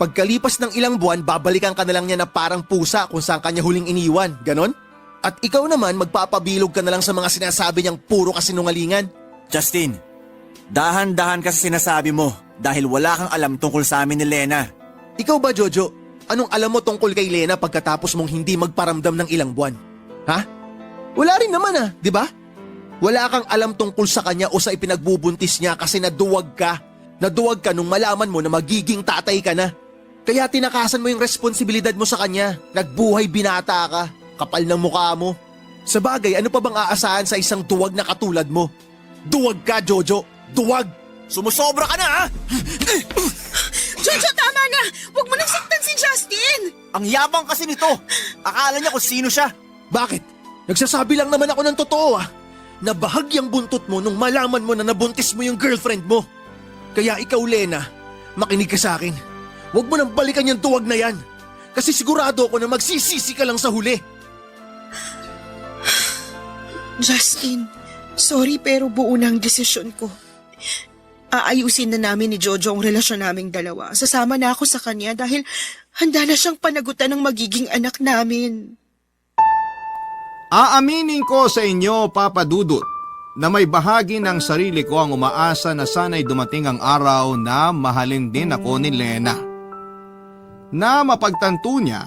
Pagkalipas ng ilang buwan, babalikan ka na lang niya na parang pusa kung saan kanya huling iniwan. Ganon? At ikaw naman, magpapabilog ka na lang sa mga sinasabi niyang puro kasinungalingan. Justin, dahan-dahan kasi sinasabi mo dahil wala kang alam tungkol sa amin ni Lena. Ikaw ba, Jojo? Anong alam mo tungkol kay Lena pagkatapos mong hindi magparamdam ng ilang buwan? Ha? Wala rin naman di ba? Wala kang alam tungkol sa kanya o sa ipinagbubuntis niya kasi naduwag ka. Naduwag ka nung malaman mo na magiging tatay ka na. Kaya tinakasan mo yung responsibilidad mo sa kanya. Nagbuhay binata ka. Kapal ng mukha mo. Sa bagay, ano pa bang aasahan sa isang duwag na katulad mo? Duwag ka, Jojo. Duwag! Sumusobra ka na ha? Jojo, tama na! Huwag mo nang saktan si Justin! Ang yabang kasi nito. Akala niya kung sino siya. Bakit? Nagsasabi lang naman ako ng totoo na bahagyang buntot mo nung malaman mo na nabuntis mo yung girlfriend mo. Kaya ikaw, Lena, makinig ka sa akin. Huwag mo nang balikan yung duwag na yan. Kasi sigurado ako na magsisisi ka lang sa huli. Justin, sorry pero buo na ang desisyon ko. Aayusin na namin ni Jojo ang relasyon naming dalawa. Sasama na ako sa kanya dahil handa na siyang panagutan ng magiging anak namin. Aaminin ko sa inyo, Papa Dudut, na may bahagi ng sarili ko ang umaasa na sana'y dumating ang araw na mahalin din ako ni Lena. Na mapagtanto niya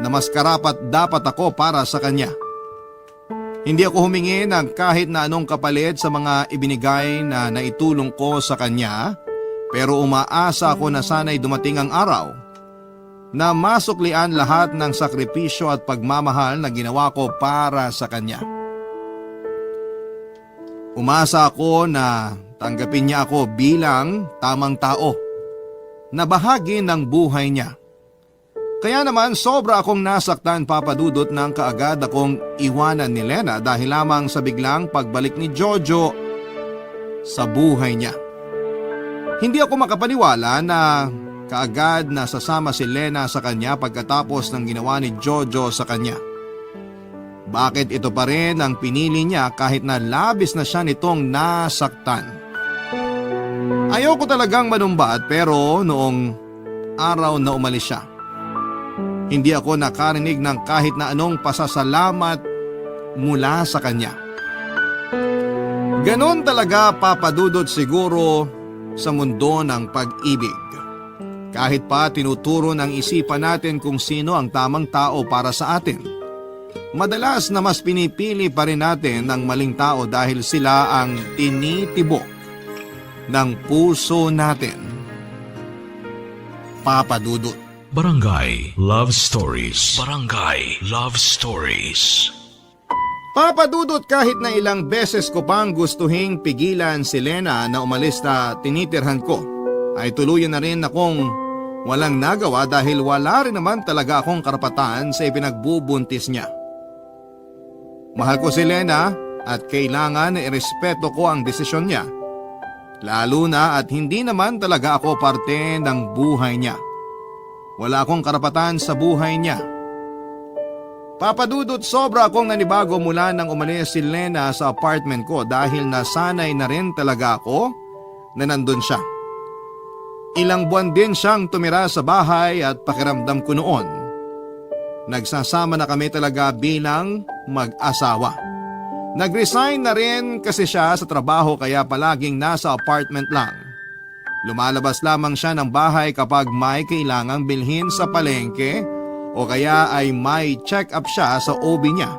na mas karapat dapat ako para sa kanya. Hindi ako humingi ng kahit na anong kapalit sa mga ibinigay na naitulong ko sa kanya, pero umaasa ako na sana'y dumating ang araw na masuklian lahat ng sakripisyo at pagmamahal na ginawa ko para sa kanya. Umasa ako na tanggapin niya ako bilang tamang tao na bahagi ng buhay niya. Kaya naman sobra akong nasaktan, Papa Dudut, nang kaagad akong iwanan ni Lena dahil lamang sa biglang pagbalik ni Jojo sa buhay niya. Hindi ako makapaniwala na kaagad nasasama si Lena sa kanya pagkatapos ng ginawa ni Jojo sa kanya. Bakit ito pa rin ang pinili niya kahit na labis na siya nitong nasaktan? Ayoko talagang manumbat pero noong araw na umalis siya, hindi ako nakarinig ng kahit na anong pasasalamat mula sa kanya. Ganon talaga, Papa Dudut, siguro sa mundo ng pag-ibig. Kahit pa tinuturo ng isipan natin kung sino ang tamang tao para sa atin, madalas na mas pinipili pa rin natin ang maling tao dahil sila ang tinitibok ng puso natin. Papa Dudut. Barangay Love Stories. Barangay Love Stories. Papa Dudut, kahit na ilang beses ko pang gustuhing pigilan si Lena na umalis na tinitirhan ko, ay tuluyan na rin akong walang nagawa dahil wala rin naman talaga akong karapatan sa ipinagbubuntis niya. Mahal ko si Lena at kailangan na irespeto ko ang desisyon niya. Lalo na at hindi naman talaga ako parte ng buhay niya. Wala akong karapatan sa buhay niya. Papa Dudut, sobra akong nanibago mula nang umalis si Lena sa apartment ko dahil nasanay na rin talaga ako na nandun siya. Ilang buwan din siyang tumira sa bahay at pakiramdam ko noon, nagsasama na kami talaga bilang mag-asawa. Nag-resign na rin kasi siya sa trabaho kaya palaging nasa apartment lang. Lumalabas lamang siya ng bahay kapag may kailangang bilhin sa palengke o kaya ay may check-up siya sa OB niya.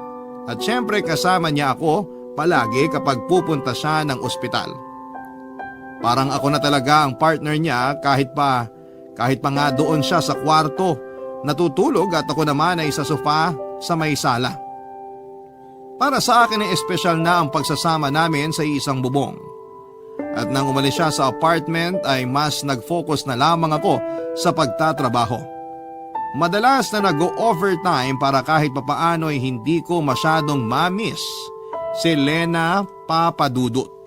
At syempre kasama niya ako palagi kapag pupunta siya ng ospital. Parang ako na talaga ang partner niya kahit pa nga doon siya sa kwarto natutulog at ako naman ay sa sofa sa may sala. Para sa akin ay espesyal na ang pagsasama namin sa isang bubong. At nang umalis siya sa apartment ay mas nag-focus na lamang ako sa pagtatrabaho. Madalas na nag-overtime para kahit papaano ay hindi ko masyadong ma-miss si Lena, Papa Dudut.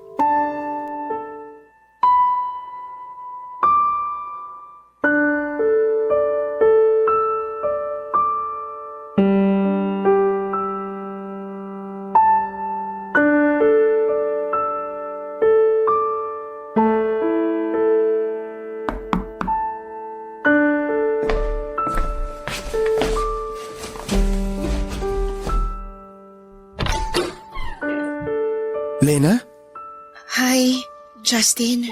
Lena? Hi, Justin.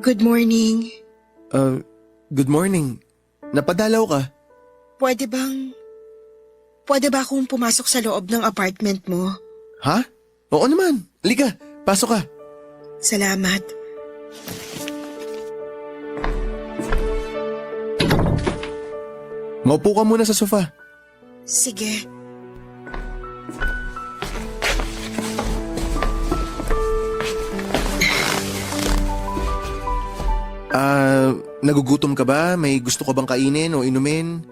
Good morning. Good morning. Napadalaw ka? Pwede ba akong pumasok sa loob ng apartment mo? Ha? Oo naman. Halika, pasok ka. Salamat. Maupo ka muna sa sofa. Sige. Nagugutom ka ba? May gusto ka bang kainin o inumin?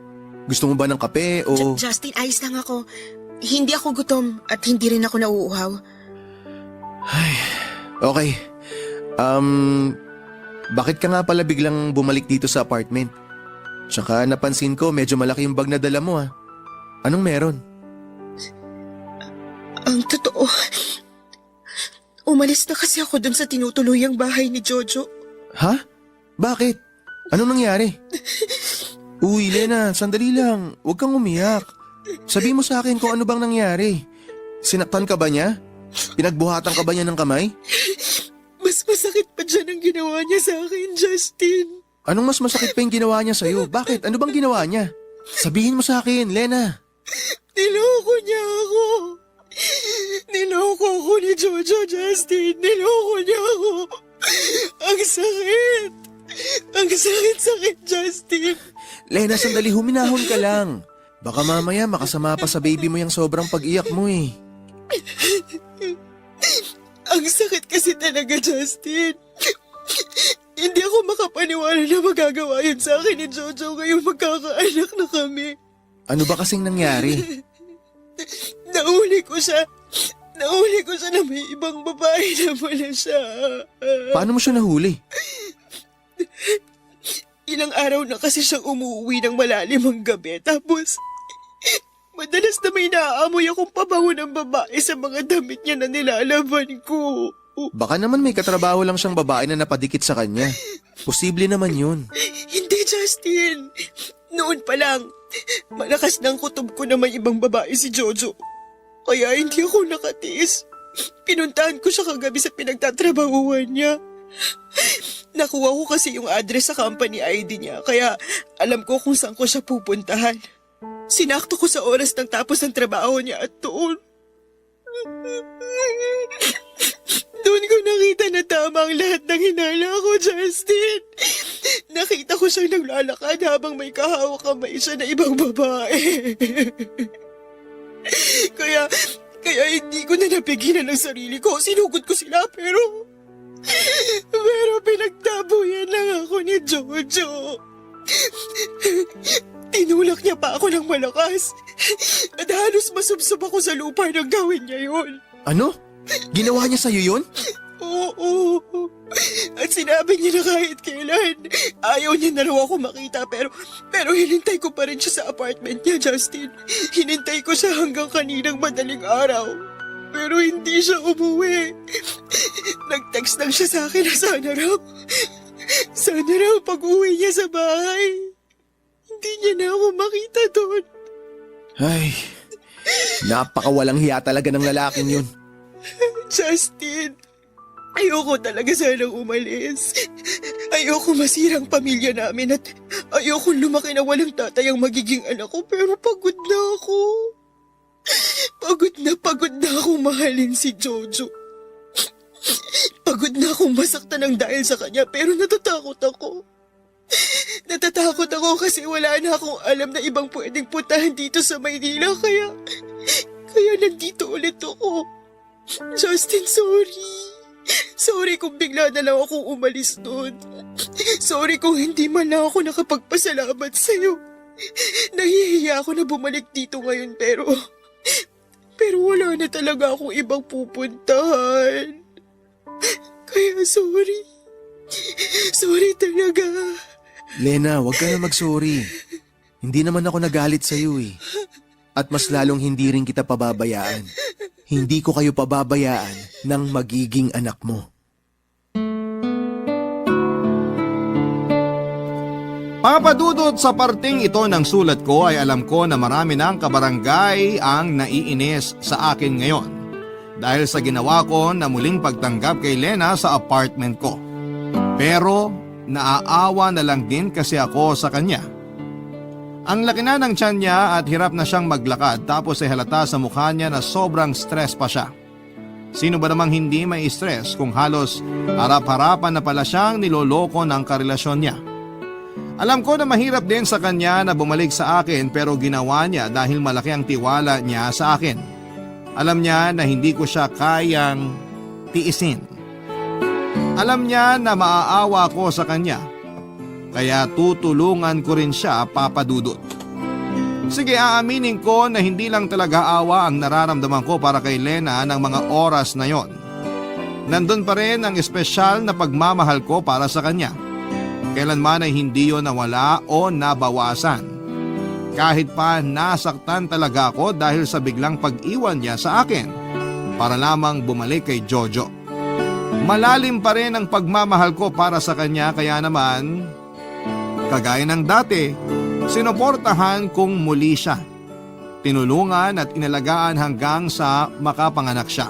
Gusto mo ba ng kape o... Justin, ayos lang ako. Hindi ako gutom at hindi rin ako nauuhaw. Okay. Bakit ka nga pala biglang bumalik dito sa apartment? Tsaka napansin ko medyo malaki yung bag na dala mo Anong meron? Ang totoo, umalis na kasi ako dun sa tinutuluyang bahay ni Jojo. Ha? Bakit? Anong nangyari? Uy, Lena, sandali lang. Huwag kang umiyak. Sabi mo sa akin kung ano bang nangyari. Sinaktan ka ba niya? Pinagbuhatan ka ba niya ng kamay? Mas masakit pa dyan ang ginawa niya sa akin, Justin. Anong mas masakit pa yung ginawa niya sa'yo? Bakit? Ano bang ginawa niya? Sabihin mo sa akin, Lena. Niloko niya ako. Niloko ako ni Jojo, Justin. Niloko niya ako. Ang sakit. Ang sakit, Justin. Lena, sandali, huminahon ka lang. Baka mamaya makasama pa sa baby mo yung sobrang pag-iyak mo Ang sakit kasi talaga, Justin. Hindi ako makapaniwala na magagawa yun sa akin ni Jojo ngayong magkakaanak na kami. Ano ba kasing nangyari? Nahuli ko siya na may ibang babae na pala siya. Paano mo siya nahuli? Ilang araw na kasi siyang umuwi ng malalim ang gabi. Tapos, madalas na may naaamoy akong pabango ng babae sa mga damit niya na nilalaban ko. Baka naman may katrabaho lang siyang babae na napadikit sa kanya. Posible naman yun. Hindi, Justin. Noon pa lang, malakas ng kutob ko na may ibang babae si Jojo. Kaya hindi ako nakatiis. Pinuntahan ko siya kagabi sa pinagtatrabahuan niya. Nakuha ko kasi yung address sa company ID niya, kaya alam ko kung saan ko siya pupuntahan. Sinakto ko sa oras ng tapos ng trabaho niya at doon. Doon ko nakita na tama ang lahat ng hinala ko, Justin. Nakita ko siyang naglalakad habang may kahawak kamay siya na ibang babae. Kaya hindi ko na napigilan ang sarili ko. Sinugod ko sila pero pinagtabuyan lang ako ni Jojo. Tinulak niya pa ako ng malakas. At halos masubsob ako sa lupa nang gawin niya yun. Ano? Ginawa niya sa'yo yun? Oo. At sinabi niya na kahit kailan, ayaw niya na raw ako makita pero hinintay ko pa rin siya sa apartment niya, Justin. Hinintay ko siya hanggang kaninang madaling araw. Pero hindi siya umuwi. Nag-text lang siya sa akin na sana raw pag-uwi niya sa bahay. Hindi niya na ako makita doon. Ay, napakawalang hiya talaga ng lalaking yun. Justin, ayoko talaga sanang umalis. Ayoko masirang pamilya namin at ayoko lumaki na walang tatay ang magiging anak ko pero pagod na ako. Pagod na akong mahalin si Jojo. Pagod na akong masaktan ng dahil sa kanya pero natatakot ako. Natatakot ako kasi wala na akong alam na ibang pwedeng puntahan dito sa Maynila kaya nandito ulit ako. Justin, sorry. Sorry kung bigla na lang akong umalis doon. Sorry kung hindi man lang ako nakapagpasalamat sa'yo. Nahihiya ako na bumalik dito ngayon pero wala na talaga akong ibang pupuntahan. Kaya sorry. Sorry talaga. Lena, huwag ka na mag-sorry. Hindi naman ako nagalit sa'yo At mas lalong hindi rin kita pababayaan. Hindi ko kayo pababayaan ng magiging anak mo. Papadudot sa parting ito ng sulat ko ay alam ko na marami ng kabarangay ang naiinis sa akin ngayon dahil sa ginawa ko na muling pagtanggap kay Lena sa apartment ko. Pero naaawa na lang din kasi ako sa kanya. Ang laki na ng tiyan niya at hirap na siyang maglakad tapos ay halata sa mukha niya na sobrang stress pa siya. Sino ba namang hindi may stress kung halos harap-harapan na pala siyang niloloko ng karelasyon niya? Alam ko na mahirap din sa kanya na bumalik sa akin pero ginawa niya dahil malaki ang tiwala niya sa akin. Alam niya na hindi ko siya kayang tiisin. Alam niya na maaawa ko sa kanya. Kaya tutulungan ko rin siya, Papa Dudut. Sige, aaminin ko na hindi lang talaga awa ang nararamdaman ko para kay Lena ng mga oras na yon. Nandun pa rin ang espesyal na pagmamahal ko para sa kanya. Kailanman ay hindi yon nawala o nabawasan. Kahit pa nasaktan talaga ako dahil sa biglang pag-iwan niya sa akin para lamang bumalik kay Jojo. Malalim pa rin ang pagmamahal ko para sa kanya, kaya naman, kagaya ng dati, sinuportahan kong muli siya. Tinulungan at inalagaan hanggang sa makapanganak siya.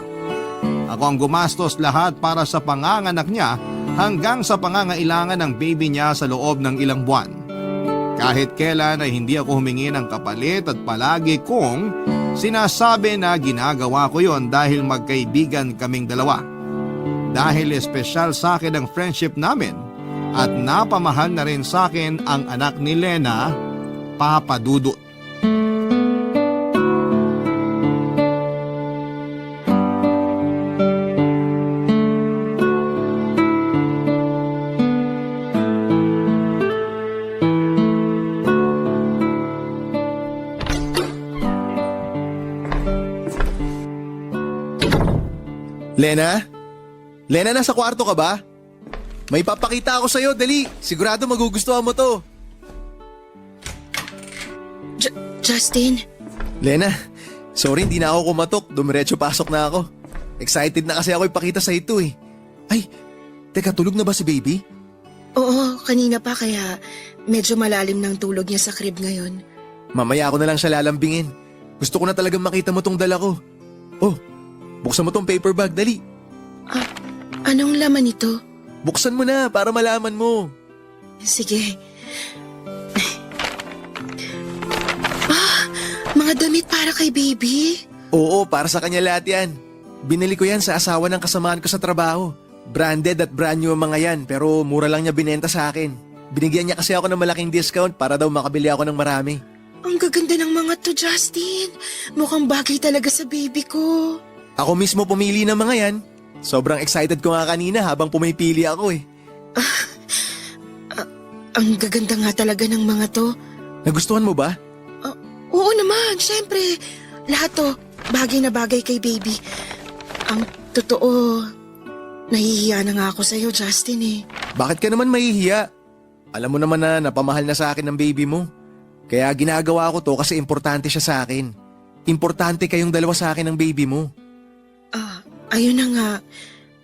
Ako ang gumastos lahat para sa panganganak niya hanggang sa pangangailangan ng baby niya sa loob ng ilang buwan. Kahit kailan ay hindi ako humingi ng kapalit at palagi kong sinasabi na ginagawa ko yon dahil magkaibigan kaming dalawa. Dahil espesyal sa akin ang friendship namin at napamahal na rin sa akin ang anak ni Lena, Papa Dudut. Lena? Lena, nasa kwarto ka ba? May papakita ako sa'yo, dali. Sigurado magugustuhan mo to. Justin, Lena, sorry hindi na ako kumatok. Dumiretso pasok na ako. Excited na kasi ako ipakita sa ito eh. Ay, teka, tulog na ba si baby? oo, kanina pa kaya medyo malalim ng tulog niya sa crib ngayon. Mamaya ako na lang siya lalambingin. Gusto ko na talagang makita mo tong dala ko. Oh, buksan mo tong paper bag, dali. Anong laman ito? Buksan mo na para malaman mo. Sige. Mga damit para kay baby? Oo, para sa kanya lahat yan. Binili ko yan sa asawa ng kasamaan ko sa trabaho. Branded at brand new ang mga yan, pero mura lang niya binenta sa akin. Binigyan niya kasi ako ng malaking discount para daw makabili ako ng marami. Ang gaganda ng mga to, Justin. Mukhang bagay talaga sa baby ko. Ako mismo pumili ng mga yan. Sobrang excited ko nga kanina habang pumipili ako eh. Ang gaganda nga talaga ng mga to. Nagustuhan mo ba? Oo naman, syempre. Lahat to, bagay na bagay kay baby. Ang totoo, nahihiya na nga ako sa'yo, Justin eh. Bakit ka naman mahihiya? Alam mo naman na napamahal na sa akin ng baby mo. Kaya ginagawa ko to kasi importante siya sa akin. Importante kayong dalawa sa akin ng baby mo. Ayun na nga,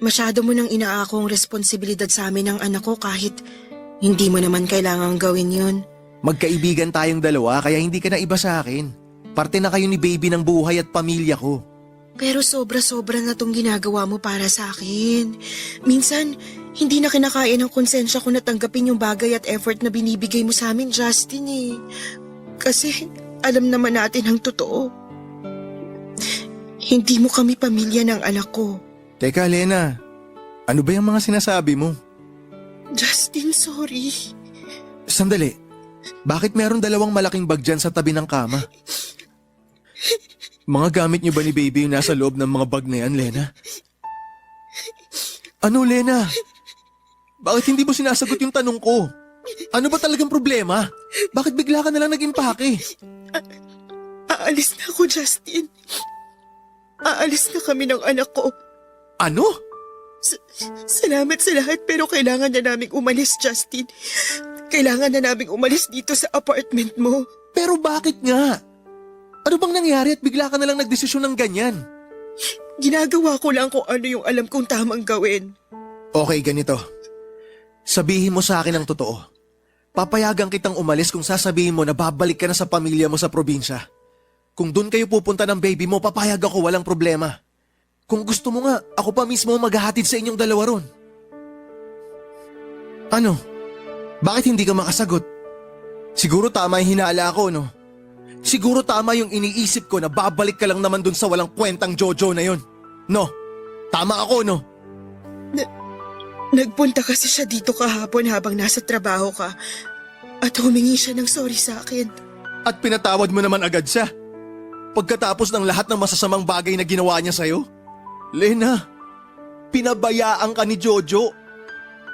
masyado mo nang inaakong responsibilidad sa amin ng anak ko kahit hindi mo naman kailangang gawin yun. Magkaibigan tayong dalawa kaya hindi ka na iba sa akin. Parte na kayo ni baby ng buhay at pamilya ko. Pero sobra-sobra na tong ginagawa mo para sa akin. Minsan, hindi na kinakaya ng konsensya ko na tanggapin yung bagay at effort na binibigay mo sa amin, Justin eh. Kasi alam naman natin ang totoo. Hindi mo kami pamilya ng anak ko. Teka, Lena. Ano ba yung mga sinasabi mo? Justin, sorry. Sandali. Bakit meron dalawang malaking bag dyan sa tabi ng kama? Mga gamit niyo ba ni baby yung nasa loob ng mga bag na yan, Lena? Ano, Lena? Bakit hindi mo sinasagot yung tanong ko? Ano ba talagang problema? Bakit bigla ka nalang nag-impake? Aalis na ako, Justin. Aalis na kami ng anak ko. Ano? Salamat sa lahat pero kailangan na naming umalis, Justin. Kailangan na naming umalis dito sa apartment mo. Pero bakit nga? Ano bang nangyari at bigla ka nalang nagdesisyon ng ganyan? Ginagawa ko lang kung ano yung alam kong tamang gawin. Okay, ganito. Sabihin mo sa akin ang totoo. Papayagan kitang umalis kung sasabihin mo na babalik ka na sa pamilya mo sa probinsya. Kung doon kayo pupunta ng baby mo, papayag ako, walang problema. Kung gusto mo nga, ako pa mismo maghahatid sa inyong dalawa ron. Ano? Bakit hindi ka makasagot? Siguro tama yung hinala ko, no? Siguro tama yung iniisip ko na babalik ka lang naman doon sa walang kwentang Jojo na yon. No? Tama ako, no? Nagpunta kasi siya dito kahapon habang nasa trabaho ka at humingi siya ng sorry sa akin. At pinatawad mo naman agad siya. Pagkatapos ng lahat ng masasamang bagay na ginawa niya sa'yo? Lena, pinabayaan ka ni Jojo.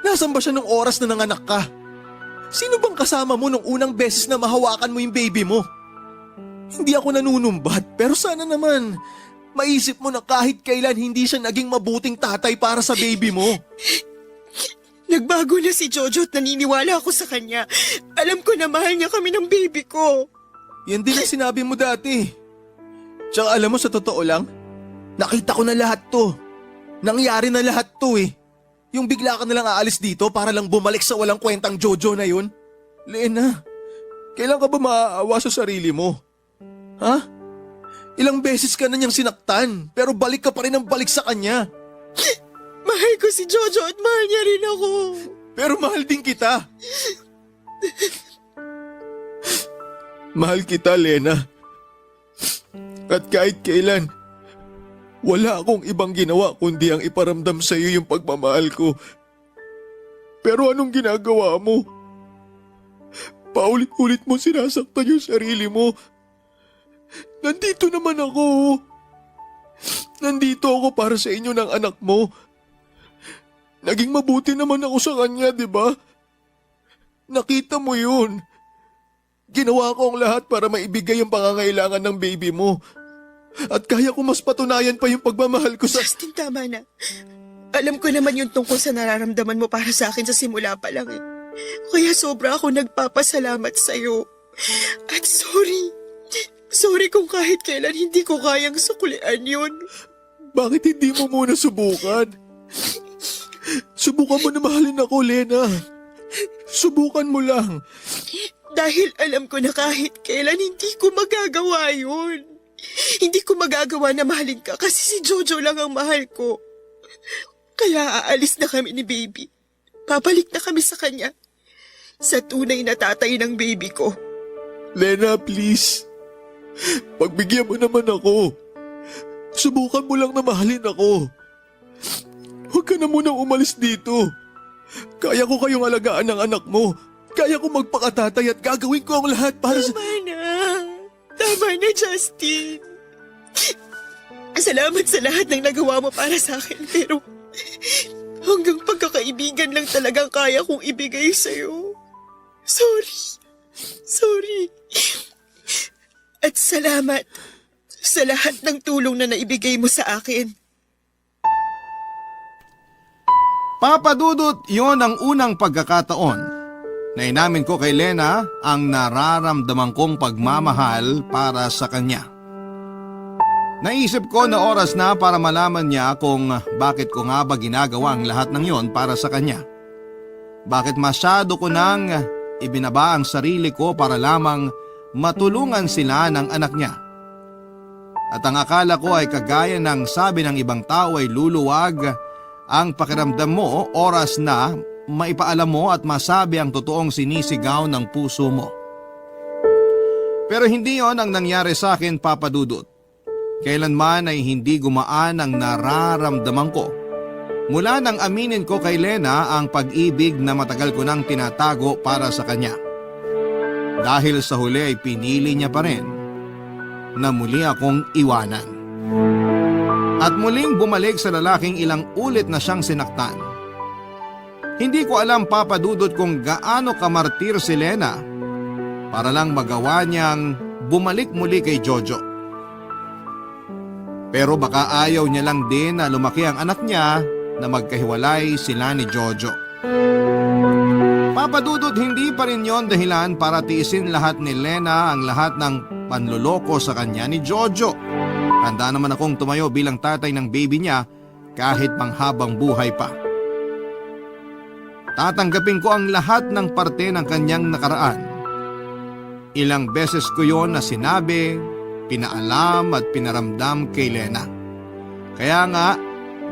Nasaan ba siya nung oras na nanganak ka? Sino bang kasama mo nung unang beses na mahawakan mo yung baby mo? Hindi ako nanunumbat, pero sana naman maisip mo na kahit kailan hindi siya naging mabuting tatay para sa baby mo. Nagbago na si Jojo at naniniwala ako sa kanya. Alam ko na mahal niya kami ng baby ko. Yan din ang sinabi mo dati. Tsaka alam mo, sa totoo lang, nakita ko na lahat to. Nangyari na lahat to eh. Yung bigla ka nalang aalis dito para lang bumalik sa walang kwentang Jojo na yun. Lena, kailan ka ba maaawa sa sarili mo? Ha? Ilang beses ka na niyang sinaktan, pero balik ka pa rin ang balik sa kanya. Mahal ko si Jojo at mahal niya rin ako. Pero mahal din kita. Mahal kita, Lena. At kahit kailan, wala akong ibang ginawa kundi ang iparamdam sa iyo yung pagmamahal ko. Pero anong ginagawa mo? Paulit-ulit mo sinasaktan yung sarili mo. Nandito naman ako. Nandito ako para sa inyo ng anak mo. Naging mabuti naman ako sa kanya, di ba? Nakita mo yun. Ginawa ko ang lahat para maibigay yung pangangailangan ng baby mo. At kaya ko mas patunayan pa yung pagmamahal ko sa... Justin, tama na. Alam ko naman yung tungkol sa nararamdaman mo para sa akin sa simula pa lang eh. Kaya sobra ako nagpapasalamat sa'yo. At sorry. Sorry kung kahit kailan hindi ko kayang suklian yun. Bakit hindi mo muna subukan? Subukan mo na mahalin ako, Lena. Subukan mo lang. Dahil alam ko na kahit kailan hindi ko magagawa yun. Hindi ko magagawa na mahalin ka kasi si Jojo lang ang mahal ko. Kaya aalis na kami ni baby. Papalik na kami sa kanya. Sa tunay na tatay ng baby ko. Lena, please. Pagbigyan mo naman ako. Subukan mo lang na mahalin ako. Huwag ka na munang umalis dito. Kaya ko kayong alagaan ng anak mo. Kaya ko magpakatatay at gagawin ko ang lahat para sa... Tama na, Justin. Salamat sa lahat ng nagawa mo para sa akin, pero hanggang pagkakaibigan lang talagang kaya kong ibigay sa'yo. Sorry. At salamat sa lahat ng tulong na naibigay mo sa akin. Papadudot, yon ang unang pagkakataon na inamin ko kay Lena ang nararamdaman kong pagmamahal para sa kanya. Naisip ko na oras na para malaman niya kung bakit ko nga ba ginagawa ang lahat ng yon para sa kanya. Bakit masyado ko nang ibinaba ang sarili ko para lamang matulungan sila ng anak niya. At ang akala ko ay kagaya ng sabi ng ibang tao ay luluwag ang pakiramdam mo oras na maipaalam mo at masabi ang totoong sinisigaw ng puso mo. Pero hindi yon ang nangyari sa akin, Papa Dudut. Kailanman ay hindi gumaan ang nararamdaman ko. Mula nang aminin ko kay Lena ang pag-ibig na matagal ko nang tinatago para sa kanya. Dahil sa huli ay pinili niya pa rin na muli akong iwanan. At muling bumalik sa lalaking ilang ulit na siyang sinaktan. Hindi ko alam, Papa Dudut, kung gaano kamartir si Lena para lang magawa niyang bumalik muli kay Jojo. Pero baka ayaw niya lang din na lumaki ang anak niya na magkahiwalay sila ni Jojo. Papa Dudut, hindi pa rin yon dahilan para tiisin lahat ni Lena ang lahat ng panloloko sa kanya ni Jojo. Handa naman akong tumayo bilang tatay ng baby niya kahit panghabang buhay pa. Tatanggapin ko ang lahat ng parte ng kanyang nakaraan. Ilang beses ko yon na sinabi, pinaalam at pinaramdam kay Lena. Kaya nga,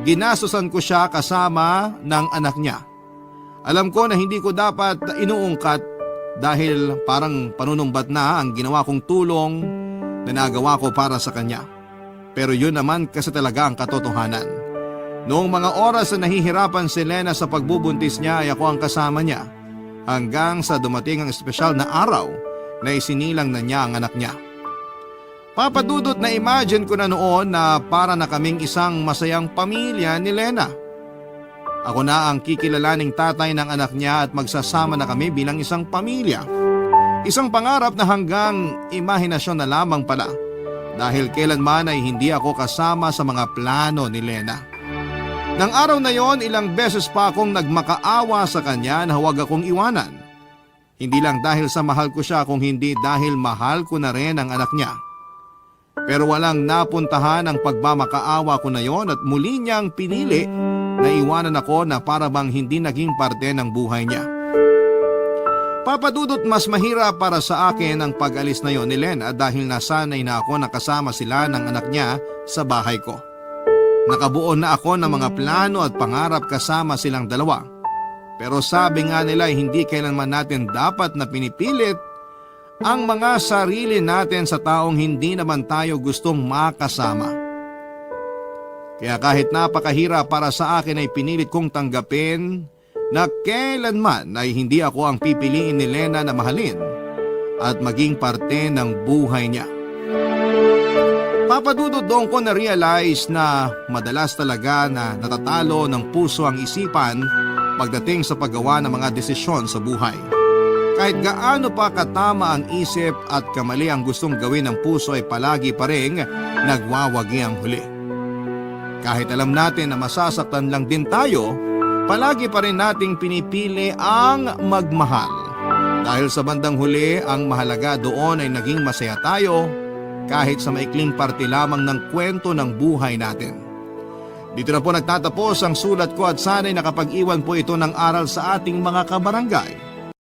ginasusan ko siya kasama ng anak niya. Alam ko na hindi ko dapat inuungkat dahil parang panunumbat na ang ginawa kong tulong na nagawa ko para sa kanya. Pero yun naman kasi talaga ang katotohanan. Noong mga oras na nahihirapan si Lena sa pagbubuntis niya ay ako ang kasama niya hanggang sa dumating ang espesyal na araw na isinilang na niya ang anak niya. Papa Dudut, na imagine ko na noon na para na kaming isang masayang pamilya ni Lena. Ako na ang kikilalaning tatay ng anak niya at magsasama na kami bilang isang pamilya. Isang pangarap na hanggang imahinasyon na lamang pala dahil kailanman ay hindi ako kasama sa mga plano ni Lena. Nang araw na yon, ilang beses pa akong nagmakaawa sa kanya na huwag akong iwanan. Hindi lang dahil sa mahal ko siya kung hindi dahil mahal ko na rin ang anak niya. Pero walang napuntahan ang pagmamakaawa ko na yon at muli niyang pinili na iwanan ako na para bang hindi naging parte ng buhay niya. Papadudot, mas mahirap para sa akin ang pag-alis na yon ni Lena dahil nasanay na ako nakasama sila ng anak niya sa bahay ko. Nakabuo na ako ng mga plano at pangarap kasama silang dalawa. Pero sabi nga nila hindi kailanman natin dapat na pinipilit ang mga sarili natin sa taong hindi naman tayo gustong makasama. Kaya kahit napakahirap para sa akin ay pinilit kong tanggapin na kailanman ay hindi ako ang pipiliin ni Lena na mahalin at maging parte ng buhay niya. Papadudod doon ko na-realize na madalas talaga na natatalo ng puso ang isipan pagdating sa paggawa ng mga desisyon sa buhay. Kahit gaano pa katama ang isip at kamali ang gustong gawin ng puso ay palagi pa rin nagwawagi ang huli. Kahit alam natin na masasaktan lang din tayo, palagi pa rin nating pinipili ang magmahal. Dahil sa bandang huli, ang mahalaga doon ay naging masaya tayo kahit sa maikling parte lamang ng kwento ng buhay natin. Dito na po nagtatapos ang sulat ko at sana'y nakapag-iwan po ito ng aral sa ating mga kabarangay.